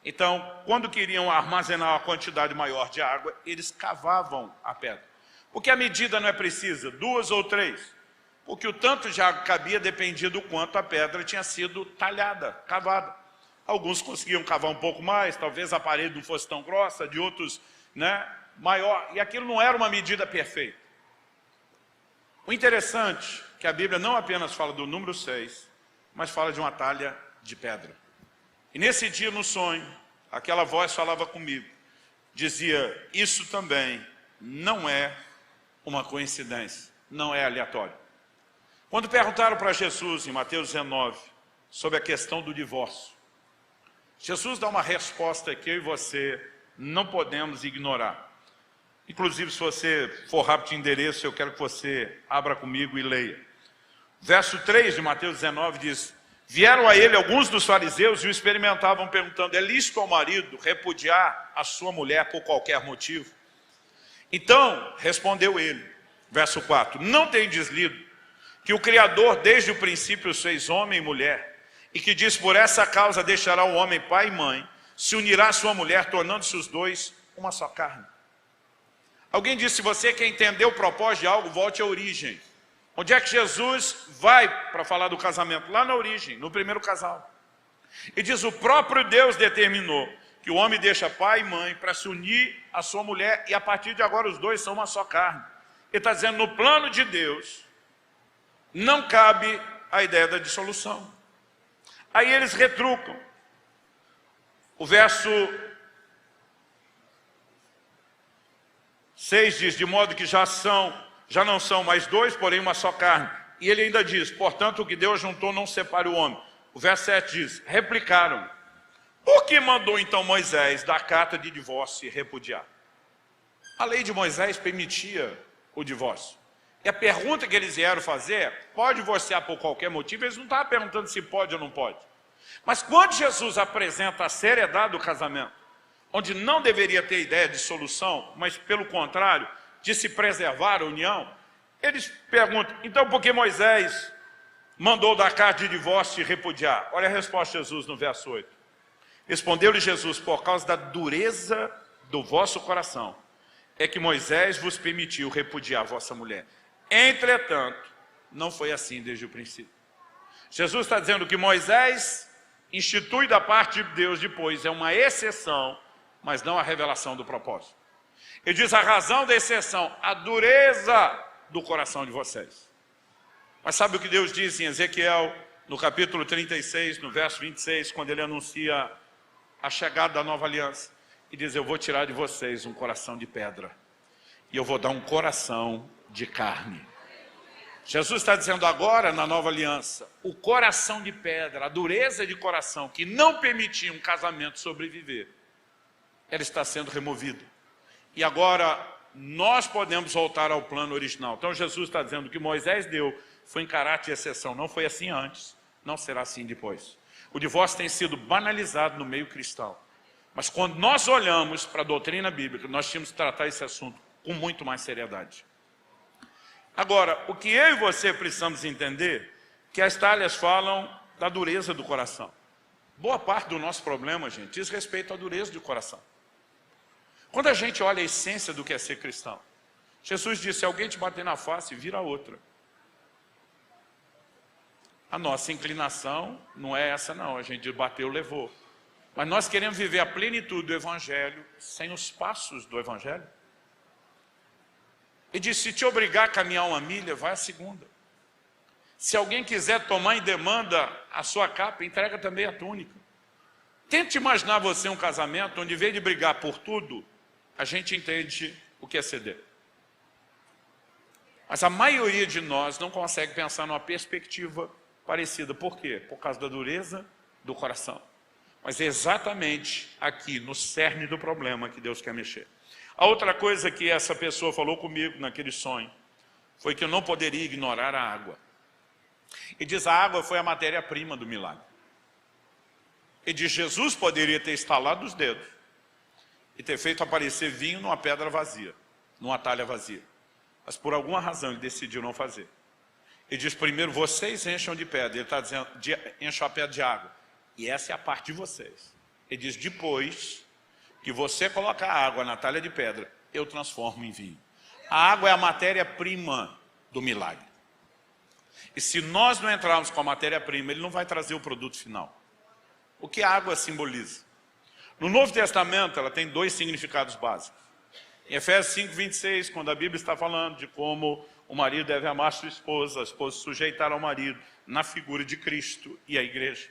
Então, quando queriam armazenar uma quantidade maior de água, eles cavavam a pedra. Porque a medida não é precisa, 2 ou 3. Porque o tanto de água que cabia dependia do quanto a pedra tinha sido talhada, cavada. Alguns conseguiam cavar um pouco mais, talvez a parede não fosse tão grossa, de outros, maior. E aquilo não era uma medida perfeita. O interessante é que a Bíblia não apenas fala do número 6, mas fala de uma talha de pedra. E nesse dia, no sonho, aquela voz falava comigo. dizia, isso também não é uma coincidência, não é aleatório. Quando perguntaram para Jesus, em Mateus 19, sobre a questão do divórcio, Jesus dá uma resposta que eu e você não podemos ignorar. Inclusive, se você for rápido de endereço, eu quero que você abra comigo e leia. Verso 3 de Mateus 19 diz, vieram a ele alguns dos fariseus e o experimentavam perguntando, é lícito ao marido repudiar a sua mulher por qualquer motivo? Então, respondeu ele, verso 4, não tendes lido que o Criador desde o princípio os fez homem e mulher, e que diz, por essa causa deixará o homem pai e mãe, se unirá à sua mulher, tornando-se os dois uma só carne. Alguém disse, se você quer entender o propósito de algo, volte à origem. Onde é que Jesus vai para falar do casamento? Lá na origem, no primeiro casal. E diz, o próprio Deus determinou que o homem deixa pai e mãe para se unir à sua mulher, e a partir de agora os dois são uma só carne. Ele está dizendo, no plano de Deus, não cabe a ideia da dissolução. Aí eles retrucam. O verso 6 diz, de modo que já não são mais dois, porém uma só carne. E ele ainda diz, portanto o que Deus juntou não separe o homem. O verso 7 diz, replicaram, por que mandou então Moisés dar carta de divórcio e repudiar? A lei de Moisés permitia o divórcio. E a pergunta que eles vieram fazer é, pode divorciar por qualquer motivo? Eles não estavam perguntando se pode ou não pode. Mas quando Jesus apresenta a seriedade do casamento, onde não deveria ter ideia de solução, mas pelo contrário, de se preservar a união, eles perguntam, então por que Moisés mandou dar carta de divórcio e repudiar? Olha a resposta de Jesus no verso 8. Respondeu-lhe Jesus, por causa da dureza do vosso coração, é que Moisés vos permitiu repudiar a vossa mulher. Entretanto, não foi assim desde o princípio. Jesus está dizendo que Moisés institui da parte de Deus depois, é uma exceção, mas não a revelação do propósito. Ele diz a razão da exceção, a dureza do coração de vocês. Mas sabe o que Deus diz em Ezequiel, no capítulo 36, no verso 26, quando ele anuncia a chegada da nova aliança? E diz, eu vou tirar de vocês um coração de pedra, e eu vou dar um coração de carne. Jesus está dizendo agora, na nova aliança, o coração de pedra, a dureza de coração, que não permitia um casamento sobreviver, ela está sendo removida. E agora, nós podemos voltar ao plano original. Então Jesus está dizendo que Moisés deu, foi em caráter de exceção, não foi assim antes, não será assim depois. O divórcio tem sido banalizado no meio cristão. Mas quando nós olhamos para a doutrina bíblica, nós tínhamos que tratar esse assunto com muito mais seriedade. Agora, o que eu e você precisamos entender, que as talhas falam da dureza do coração. Boa parte do nosso problema, gente, diz respeito à dureza do coração. Quando a gente olha a essência do que é ser cristão, Jesus disse, se alguém te bater na face, vira a outra. A nossa inclinação não é essa não, a gente bateu, levou. Mas nós queremos viver a plenitude do Evangelho sem os passos do Evangelho. Ele disse, se te obrigar a caminhar uma milha, vai a segunda. Se alguém quiser tomar em demanda a sua capa, entrega também a túnica. Tente imaginar você um casamento onde, em vez de brigar por tudo, a gente entende o que é ceder. Mas a maioria de nós não consegue pensar numa perspectiva parecida. Por quê? Por causa da dureza do coração. Mas é exatamente aqui, no cerne do problema, que Deus quer mexer. A outra coisa que essa pessoa falou comigo naquele sonho foi que eu não poderia ignorar a água. E diz, a água foi a matéria-prima do milagre. E diz, Jesus poderia ter estalado os dedos e ter feito aparecer vinho numa pedra vazia, numa talha vazia. Mas por alguma razão ele decidiu não fazer. Ele diz, primeiro vocês encham de pedra. Ele está dizendo, encham a pedra de água. E essa é a parte de vocês. Ele diz, depois que você coloca a água na talha de pedra, eu transformo em vinho. A água é a matéria-prima do milagre. E se nós não entrarmos com a matéria-prima, ele não vai trazer o produto final. O que a água simboliza? No Novo Testamento, ela tem dois significados básicos. Em Efésios 5:26, quando a Bíblia está falando de como o marido deve amar sua esposa, a esposa sujeitar ao marido, na figura de Cristo e a igreja.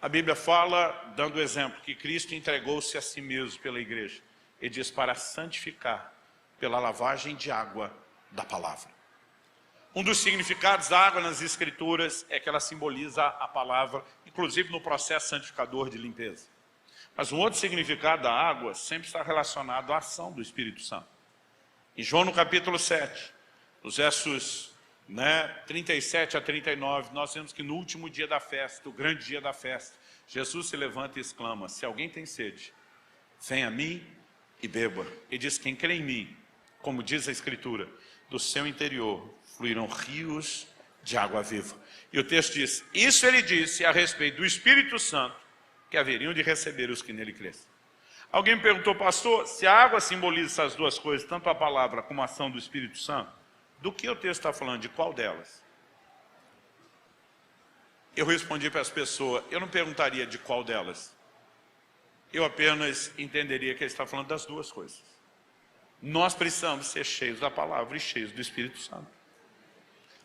A Bíblia fala, dando exemplo, que Cristo entregou-se a si mesmo pela igreja. Ele diz para santificar pela lavagem de água da palavra. Um dos significados da água nas Escrituras é que ela simboliza a palavra, inclusive no processo santificador de limpeza. Mas um outro significado da água sempre está relacionado à ação do Espírito Santo. Em João no capítulo 7, nos versos 37 a 39, nós vemos que no último dia da festa, o grande dia da festa, Jesus se levanta e exclama: se alguém tem sede, venha a mim e beba. Ele diz: quem crê em mim, como diz a Escritura, do seu interior fluirão rios de água viva. E o texto diz: isso ele disse a respeito do Espírito Santo, que haveriam de receber os que nele crescem. Alguém me perguntou: pastor, se a água simboliza essas duas coisas, tanto a palavra como a ação do Espírito Santo, do que o texto está falando? De qual delas? Eu respondi para as pessoas, eu não perguntaria de qual delas. Eu apenas entenderia que ele está falando das duas coisas. Nós precisamos ser cheios da palavra e cheios do Espírito Santo.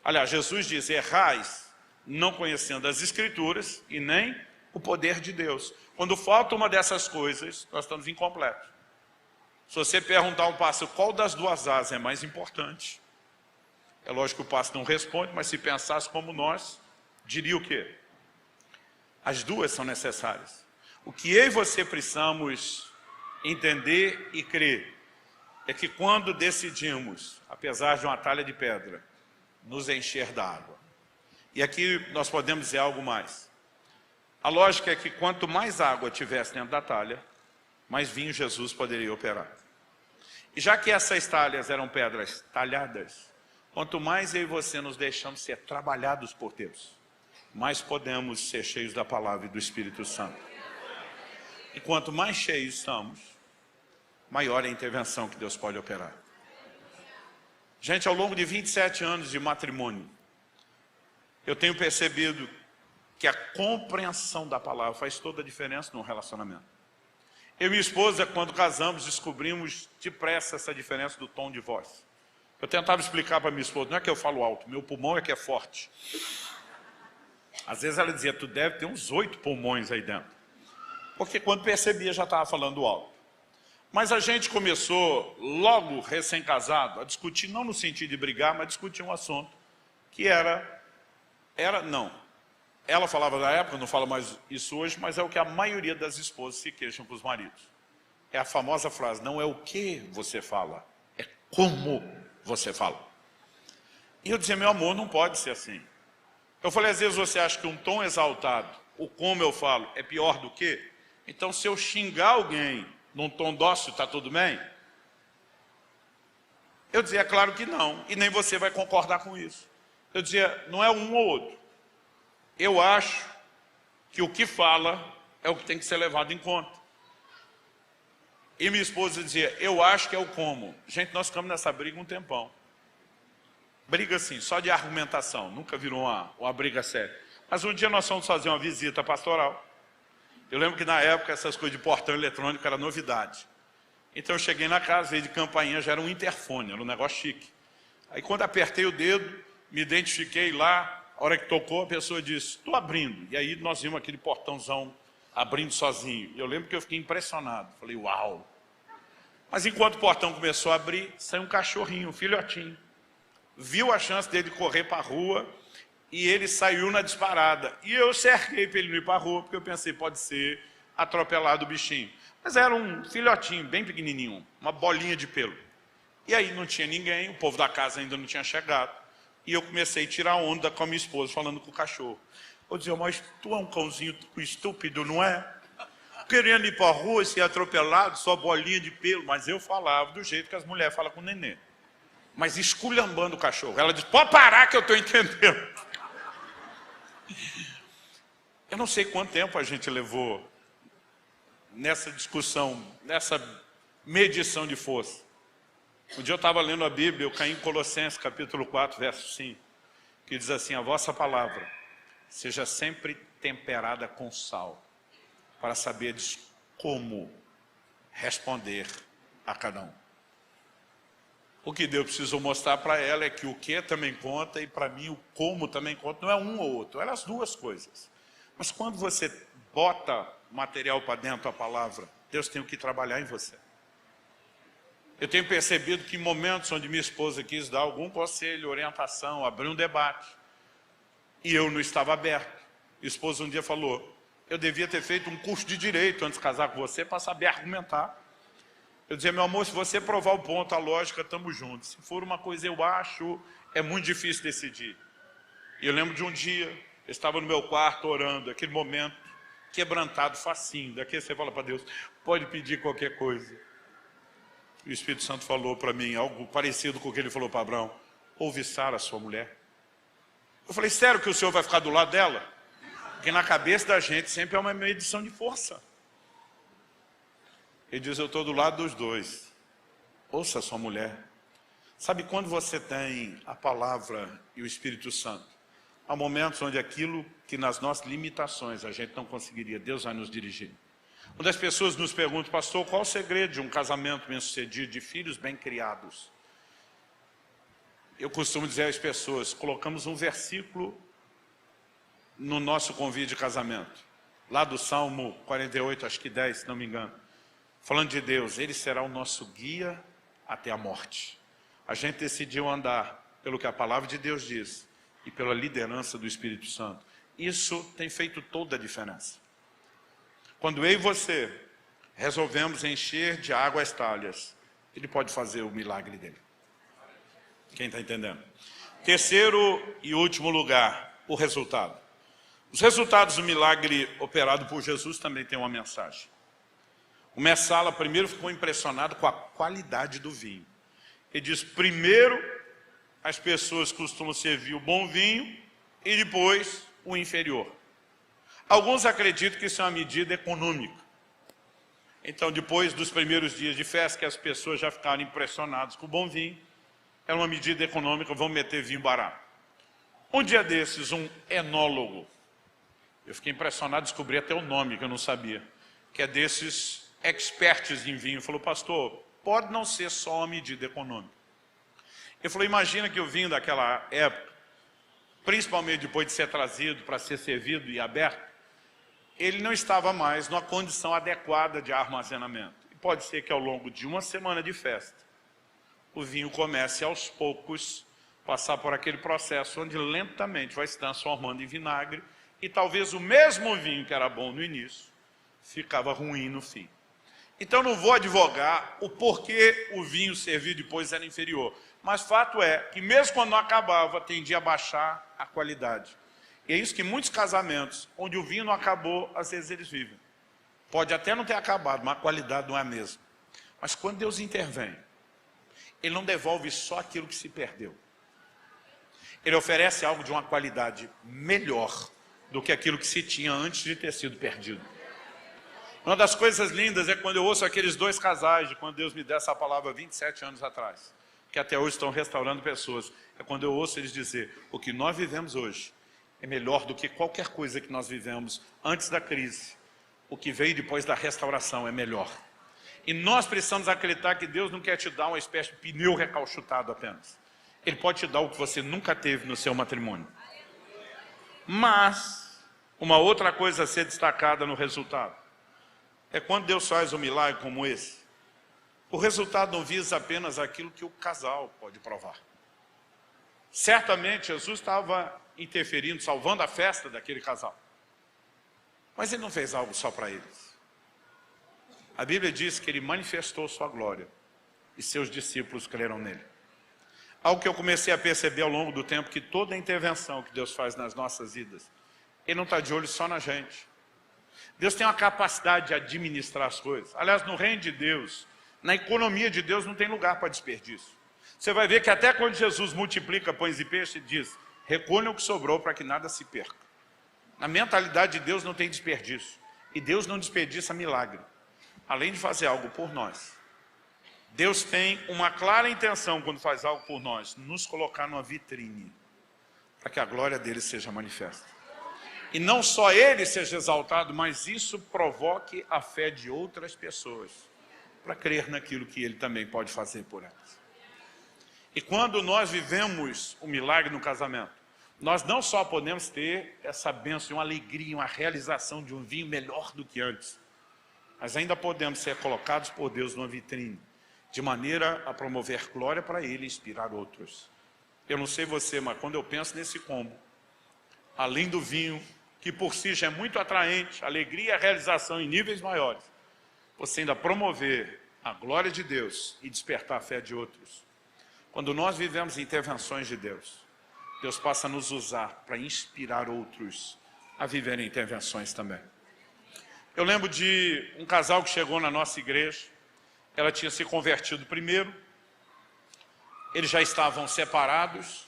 Aliás, Jesus diz: errais não conhecendo as Escrituras e nem o poder de Deus. Quando falta uma dessas coisas, nós estamos incompletos. Se você perguntar ao pastor qual das duas asas é mais importante, é lógico que o pastor não responde, mas se pensasse como nós, diria o quê? As duas são necessárias. O que eu e você precisamos entender e crer é que quando decidimos, apesar de uma talha de pedra, nos encher da água. E aqui nós podemos dizer algo mais. A lógica é que quanto mais água tivesse dentro da talha, mais vinho Jesus poderia operar. E já que essas talhas eram pedras talhadas, quanto mais eu e você nos deixamos ser trabalhados por Deus, mais podemos ser cheios da palavra e do Espírito Santo. E quanto mais cheios estamos, maior é a intervenção que Deus pode operar. Gente, ao longo de 27 anos de matrimônio, eu tenho percebido que a compreensão da palavra faz toda a diferença no relacionamento. Eu e minha esposa, quando casamos, descobrimos depressa essa diferença do tom de voz. Eu tentava explicar para minha esposa: não é que eu falo alto, meu pulmão é que é forte. Às vezes ela dizia: tu deve ter uns 8 pulmões aí dentro. Porque quando percebia já estava falando alto. Mas a gente começou, logo recém-casado, a discutir, não no sentido de brigar, mas discutir um assunto que não. Ela falava na época, não fala mais isso hoje, mas é o que a maioria das esposas se queixam para os maridos. É a famosa frase: não é o que você fala, é como você fala. E eu dizia: meu amor, não pode ser assim. Eu falei: às vezes você acha que um tom exaltado, o como eu falo, é pior do que? Então, se eu xingar alguém num tom dócil, está tudo bem? Eu dizia: é claro que não, e nem você vai concordar com isso. Eu dizia: não é um ou outro. Eu acho que o que fala é o que tem que ser levado em conta. E minha esposa dizia: eu acho que é o como. Gente, nós ficamos nessa briga um tempão. Briga assim, só de argumentação, nunca virou uma briga séria. Mas um dia nós fomos fazer uma visita pastoral. Eu lembro que na época essas coisas de portão eletrônico era novidade. Então eu cheguei na casa, veio de campainha, já era um interfone, era um negócio chique. Aí quando apertei o dedo, me identifiquei lá, a hora que tocou a pessoa disse: estou abrindo. E aí nós vimos aquele portãozão abrindo sozinho. E eu lembro que eu fiquei impressionado, falei: uau. Mas enquanto o portão começou a abrir, saiu um cachorrinho, um filhotinho. Viu a chance dele correr para a rua e ele saiu na disparada. E eu cerquei para ele não ir para a rua, porque eu pensei: pode ser atropelado o bichinho. Mas era um filhotinho, bem pequenininho, uma bolinha de pelo. E aí não tinha ninguém, o povo da casa ainda não tinha chegado. E eu comecei a tirar onda com a minha esposa, falando com o cachorro. Eu dizia: mas tu é um cãozinho estúpido, não é? Querendo ir para a rua e ser atropelado, só bolinha de pelo. Mas eu falava do jeito que as mulheres falam com o nenê. Mas esculhambando o cachorro. Ela disse: pode parar que eu estou entendendo. Eu não sei quanto tempo a gente levou nessa discussão, nessa medição de força. Um dia eu estava lendo a Bíblia, eu caí em Colossenses capítulo 4, verso 5, que diz assim: a vossa palavra seja sempre temperada com sal, para saberes como responder a cada um. O que Deus precisou mostrar para ela é que o que também conta, e para mim o como também conta. Não é um ou outro, eram as duas coisas. Mas quando você bota material para dentro, a palavra, Deus tem o que trabalhar em você. Eu tenho percebido que em momentos onde minha esposa quis dar algum conselho, orientação, abrir um debate, e eu não estava aberto. Minha esposa um dia falou, eu devia ter feito um curso de direito antes de casar com você para saber argumentar. Eu dizia, meu amor, se você provar o ponto, a lógica, estamos juntos. Se for uma coisa eu acho, é muito difícil decidir. E eu lembro de um dia, eu estava no meu quarto orando, aquele momento quebrantado, facinho. Daqui você fala para Deus, pode pedir qualquer coisa. E o Espírito Santo falou para mim algo parecido com o que ele falou para Abraão. Ouve Sara, sua mulher. Eu falei, sério que o Senhor vai ficar do lado dela? Porque na cabeça da gente sempre é uma medição de força. Ele diz, eu estou do lado dos dois. Ouça a sua mulher. Sabe quando você tem a palavra e o Espírito Santo? Há momentos onde aquilo que nas nossas limitações a gente não conseguiria, Deus vai nos dirigir. Quando as pessoas nos perguntam, pastor, qual o segredo de um casamento bem-sucedido, de filhos bem criados? Eu costumo dizer às pessoas, colocamos um versículo no nosso convite de casamento. Lá do Salmo 48, acho que 10, se não me engano. Falando de Deus, Ele será o nosso guia até a morte. A gente decidiu andar pelo que a palavra de Deus diz e pela liderança do Espírito Santo. Isso tem feito toda a diferença. Quando eu e você resolvemos encher de água as talhas, Ele pode fazer o milagre dele. Quem está entendendo? Terceiro e último lugar, o resultado. Os resultados do milagre operado por Jesus também têm uma mensagem. O Messala primeiro ficou impressionado com a qualidade do vinho. Ele diz, primeiro as pessoas costumam servir o bom vinho e depois o inferior. Alguns acreditam que isso é uma medida econômica. Então, depois dos primeiros dias de festa, que as pessoas já ficaram impressionadas com o bom vinho, é uma medida econômica, vão meter vinho barato. Um dia desses, um enólogo, eu fiquei impressionado, descobri até o nome que eu não sabia, que é desses experts em vinho, falou, pastor, pode não ser só uma medida econômica. Ele falou, imagina que o vinho daquela época, principalmente depois de ser trazido para ser servido e aberto, ele não estava mais numa condição adequada de armazenamento. E pode ser que ao longo de uma semana de festa, o vinho comece aos poucos passar por aquele processo onde lentamente vai se transformando em vinagre e talvez o mesmo vinho que era bom no início, ficava ruim no fim. Então não vou advogar o porquê o vinho servido depois era inferior. Mas fato é que mesmo quando não acabava, tendia a baixar a qualidade. E é isso que muitos casamentos, onde o vinho não acabou, às vezes eles vivem. Pode até não ter acabado, mas a qualidade não é a mesma. Mas quando Deus intervém, Ele não devolve só aquilo que se perdeu. Ele oferece algo de uma qualidade melhor do que aquilo que se tinha antes de ter sido perdido. Uma das coisas lindas é quando eu ouço aqueles dois casais, de quando Deus me deu essa palavra 27 anos atrás, que até hoje estão restaurando pessoas. É quando eu ouço eles dizer, o que nós vivemos hoje é melhor do que qualquer coisa que nós vivemos antes da crise. O que veio depois da restauração é melhor. E nós precisamos acreditar que Deus não quer te dar uma espécie de pneu recalchutado apenas. Ele pode te dar o que você nunca teve no seu matrimônio. Mas, uma outra coisa a ser destacada no resultado, é quando Deus faz um milagre como esse, o resultado não visa apenas aquilo que o casal pode provar. Certamente Jesus estava interferindo, salvando a festa daquele casal. Mas Ele não fez algo só para eles. A Bíblia diz que Ele manifestou sua glória e seus discípulos creram nele. Algo que eu comecei a perceber ao longo do tempo, que toda a intervenção que Deus faz nas nossas vidas, Ele não está de olho só na gente. Deus tem uma capacidade de administrar as coisas. Aliás, no reino de Deus, na economia de Deus, não tem lugar para desperdício. Você vai ver que até quando Jesus multiplica pães e peixes, Ele diz, recolham o que sobrou para que nada se perca. Na mentalidade de Deus não tem desperdício. E Deus não desperdiça milagre. Além de fazer algo por nós, Deus tem uma clara intenção quando faz algo por nós, nos colocar numa vitrine, para que a glória dele seja manifesta. E não só ele seja exaltado, mas isso provoque a fé de outras pessoas, para crer naquilo que ele também pode fazer por elas. E quando nós vivemos o milagre no casamento, nós não só podemos ter essa bênção, uma alegria, uma realização de um vinho melhor do que antes, mas ainda podemos ser colocados por Deus numa vitrine, de maneira a promover glória para Ele e inspirar outros. Eu não sei você, mas quando eu penso nesse combo, além do vinho, que por si já é muito atraente, alegria e a realização em níveis maiores, você ainda promover a glória de Deus e despertar a fé de outros. Quando nós vivemos intervenções de Deus, Deus passa a nos usar para inspirar outros a viverem intervenções também. Eu lembro de um casal que chegou na nossa igreja, ela tinha se convertido primeiro, eles já estavam separados,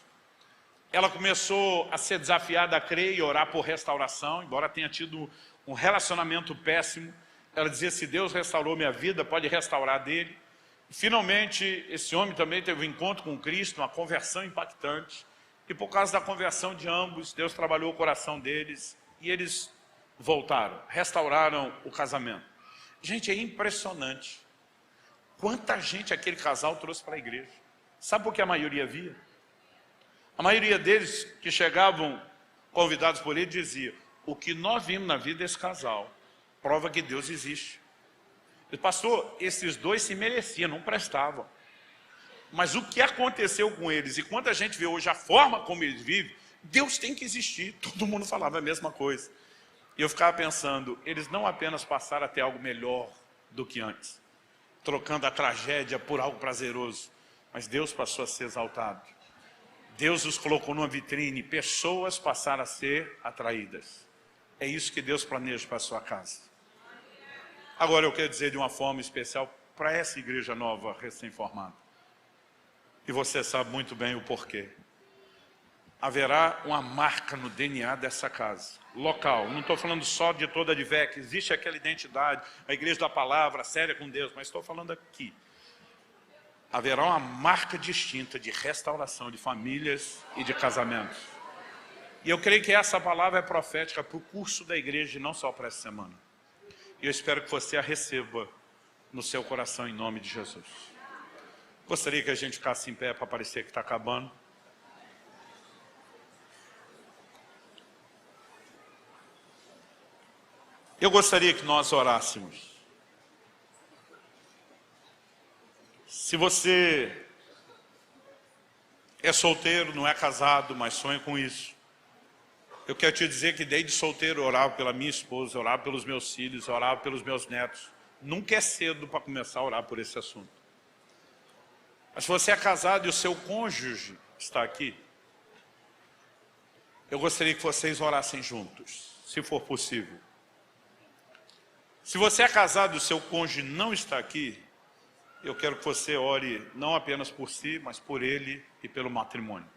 ela começou a ser desafiada a crer e orar por restauração, embora tenha tido um relacionamento péssimo. Ela dizia, se Deus restaurou minha vida, pode restaurar dele. E, finalmente, esse homem também teve um encontro com Cristo, uma conversão impactante. E por causa da conversão de ambos, Deus trabalhou o coração deles e eles voltaram, restauraram o casamento. Gente, é impressionante quanta gente aquele casal trouxe para a igreja. Sabe por que a maioria via? A maioria deles que chegavam convidados por ele dizia, o que nós vimos na vida desse casal prova que Deus existe. E, pastor, esses dois se mereciam, não prestavam. Mas o que aconteceu com eles, e quando a gente vê hoje a forma como eles vivem, Deus tem que existir. Todo mundo falava a mesma coisa. E eu ficava pensando, eles não apenas passaram a ter algo melhor do que antes, trocando a tragédia por algo prazeroso, mas Deus passou a ser exaltado. Deus os colocou numa vitrine, pessoas passaram a ser atraídas. É isso que Deus planeja para a sua casa. Agora eu quero dizer de uma forma especial para essa igreja nova, recém-formada. E você sabe muito bem o porquê. Haverá uma marca no DNA dessa casa, local. Não estou falando só de toda a Advec, existe aquela identidade, a igreja da palavra, séria com Deus, mas estou falando aqui. Haverá uma marca distinta de restauração de famílias e de casamentos. E eu creio que essa palavra é profética para o curso da igreja e não só para essa semana. E eu espero que você a receba no seu coração em nome de Jesus. Gostaria que a gente ficasse em pé para parecer que está acabando. Eu gostaria que nós orássemos. Se você é solteiro, não é casado, mas sonha com isso, eu quero te dizer que desde solteiro eu orava pela minha esposa, eu orava pelos meus filhos, eu orava pelos meus netos. Nunca é cedo para começar a orar por esse assunto. Mas se você é casado e o seu cônjuge está aqui, eu gostaria que vocês orassem juntos, se for possível. Se você é casado e o seu cônjuge não está aqui, eu quero que você ore não apenas por si, mas por ele e pelo matrimônio.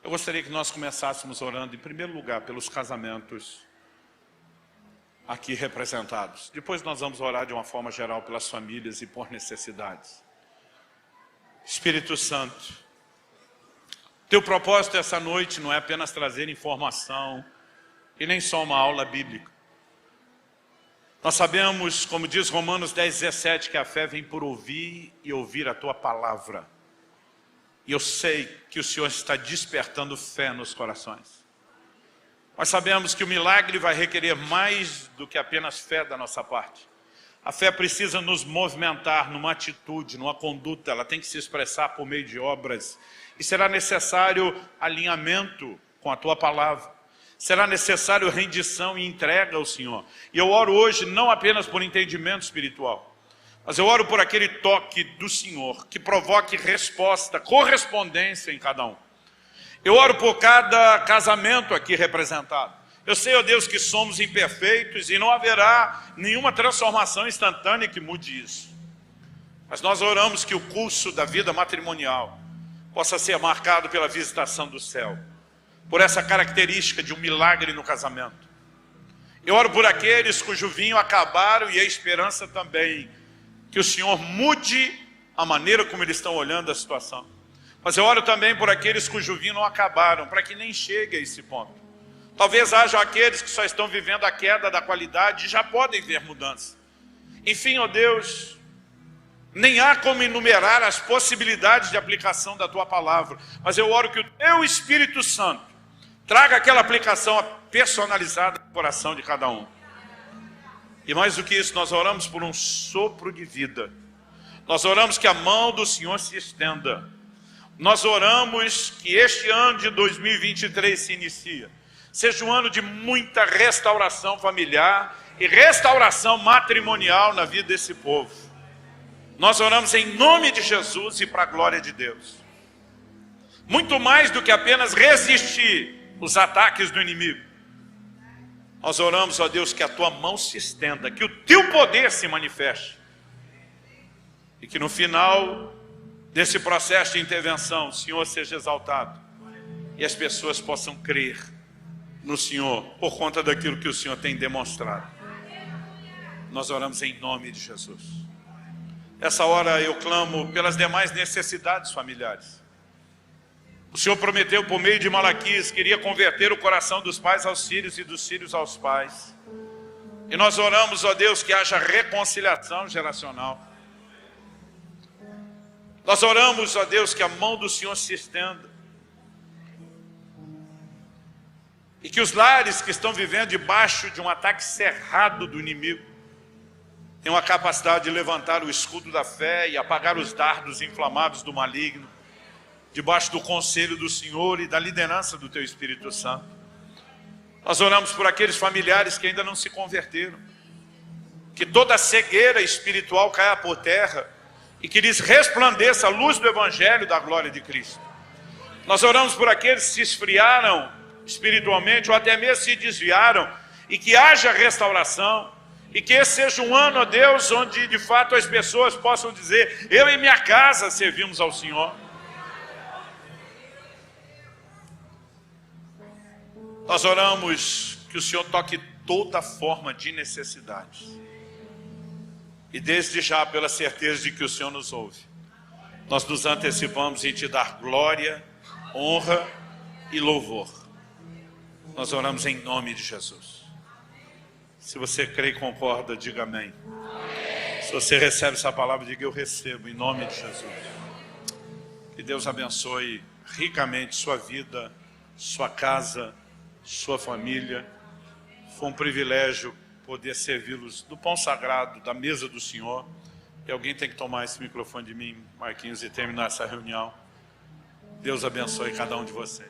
Eu gostaria que nós começássemos orando, em primeiro lugar, pelos casamentos aqui representados. Depois nós vamos orar de uma forma geral pelas famílias e por necessidades. Espírito Santo, teu propósito essa noite não é apenas trazer informação e nem só uma aula bíblica. Nós sabemos, como diz Romanos 10:17, que a fé vem por ouvir e ouvir a tua palavra. E eu sei que o Senhor está despertando fé nos corações. Nós sabemos que o milagre vai requerer mais do que apenas fé da nossa parte. A fé precisa nos movimentar numa atitude, numa conduta, ela tem que se expressar por meio de obras. E será necessário alinhamento com a tua palavra. Será necessário rendição e entrega ao Senhor. E eu oro hoje não apenas por entendimento espiritual, mas eu oro por aquele toque do Senhor que provoque resposta, correspondência em cada um. Eu oro por cada casamento aqui representado. Eu sei, ó Deus, que somos imperfeitos e não haverá nenhuma transformação instantânea que mude isso. Mas nós oramos que o curso da vida matrimonial possa ser marcado pela visitação do céu, por essa característica de um milagre no casamento. Eu oro por aqueles cujo vinho acabaram e a esperança também, que o Senhor mude a maneira como eles estão olhando a situação. Mas eu oro também por aqueles cujo vinho não acabaram, para que nem chegue a esse ponto. Talvez haja aqueles que só estão vivendo a queda da qualidade e já podem ver mudança. Enfim, ó Deus, nem há como enumerar as possibilidades de aplicação da tua palavra, mas eu oro que o teu Espírito Santo traga aquela aplicação personalizada no coração de cada um. E mais do que isso, nós oramos por um sopro de vida. Nós oramos que a mão do Senhor se estenda. Nós oramos que este ano de 2023 se inicia. Seja um ano de muita restauração familiar e restauração matrimonial na vida desse povo. Nós oramos em nome de Jesus e para a glória de Deus. Muito mais do que apenas resistir os ataques do inimigo. Nós oramos, ó Deus, que a tua mão se estenda, que o teu poder se manifeste. E que no final desse processo de intervenção, o Senhor seja exaltado. E as pessoas possam crer no Senhor, por conta daquilo que o Senhor tem demonstrado. Nós oramos em nome de Jesus. Essa hora eu clamo pelas demais necessidades familiares. O Senhor prometeu por meio de Malaquias que iria converter o coração dos pais aos filhos e dos filhos aos pais. E nós oramos, ó Deus, que haja reconciliação geracional. Nós oramos, ó Deus, que a mão do Senhor se estenda. E que os lares que estão vivendo debaixo de um ataque cerrado do inimigo tenham a capacidade de levantar o escudo da fé e apagar os dardos inflamados do maligno, debaixo do conselho do Senhor e da liderança do Teu Espírito Santo. Nós oramos por aqueles familiares que ainda não se converteram, que toda a cegueira espiritual caia por terra e que lhes resplandeça a luz do Evangelho da glória de Cristo. Nós oramos por aqueles que se esfriaram espiritualmente ou até mesmo se desviaram e que haja restauração e que esse seja um ano, ó Deus, onde de fato as pessoas possam dizer: eu e minha casa servimos ao Senhor. Nós oramos que o Senhor toque toda forma de necessidades. E desde já, pela certeza de que o Senhor nos ouve, nós nos antecipamos em Te dar glória, honra e louvor. Nós oramos em nome de Jesus. Se você crê e concorda, diga amém. Se você recebe essa palavra, diga: eu recebo, em nome de Jesus. Que Deus abençoe ricamente sua vida, sua casa, sua família. Foi um privilégio poder servi-los do pão sagrado, da mesa do Senhor. E alguém tem que tomar esse microfone de mim, Marquinhos, e terminar essa reunião. Deus abençoe cada um de vocês.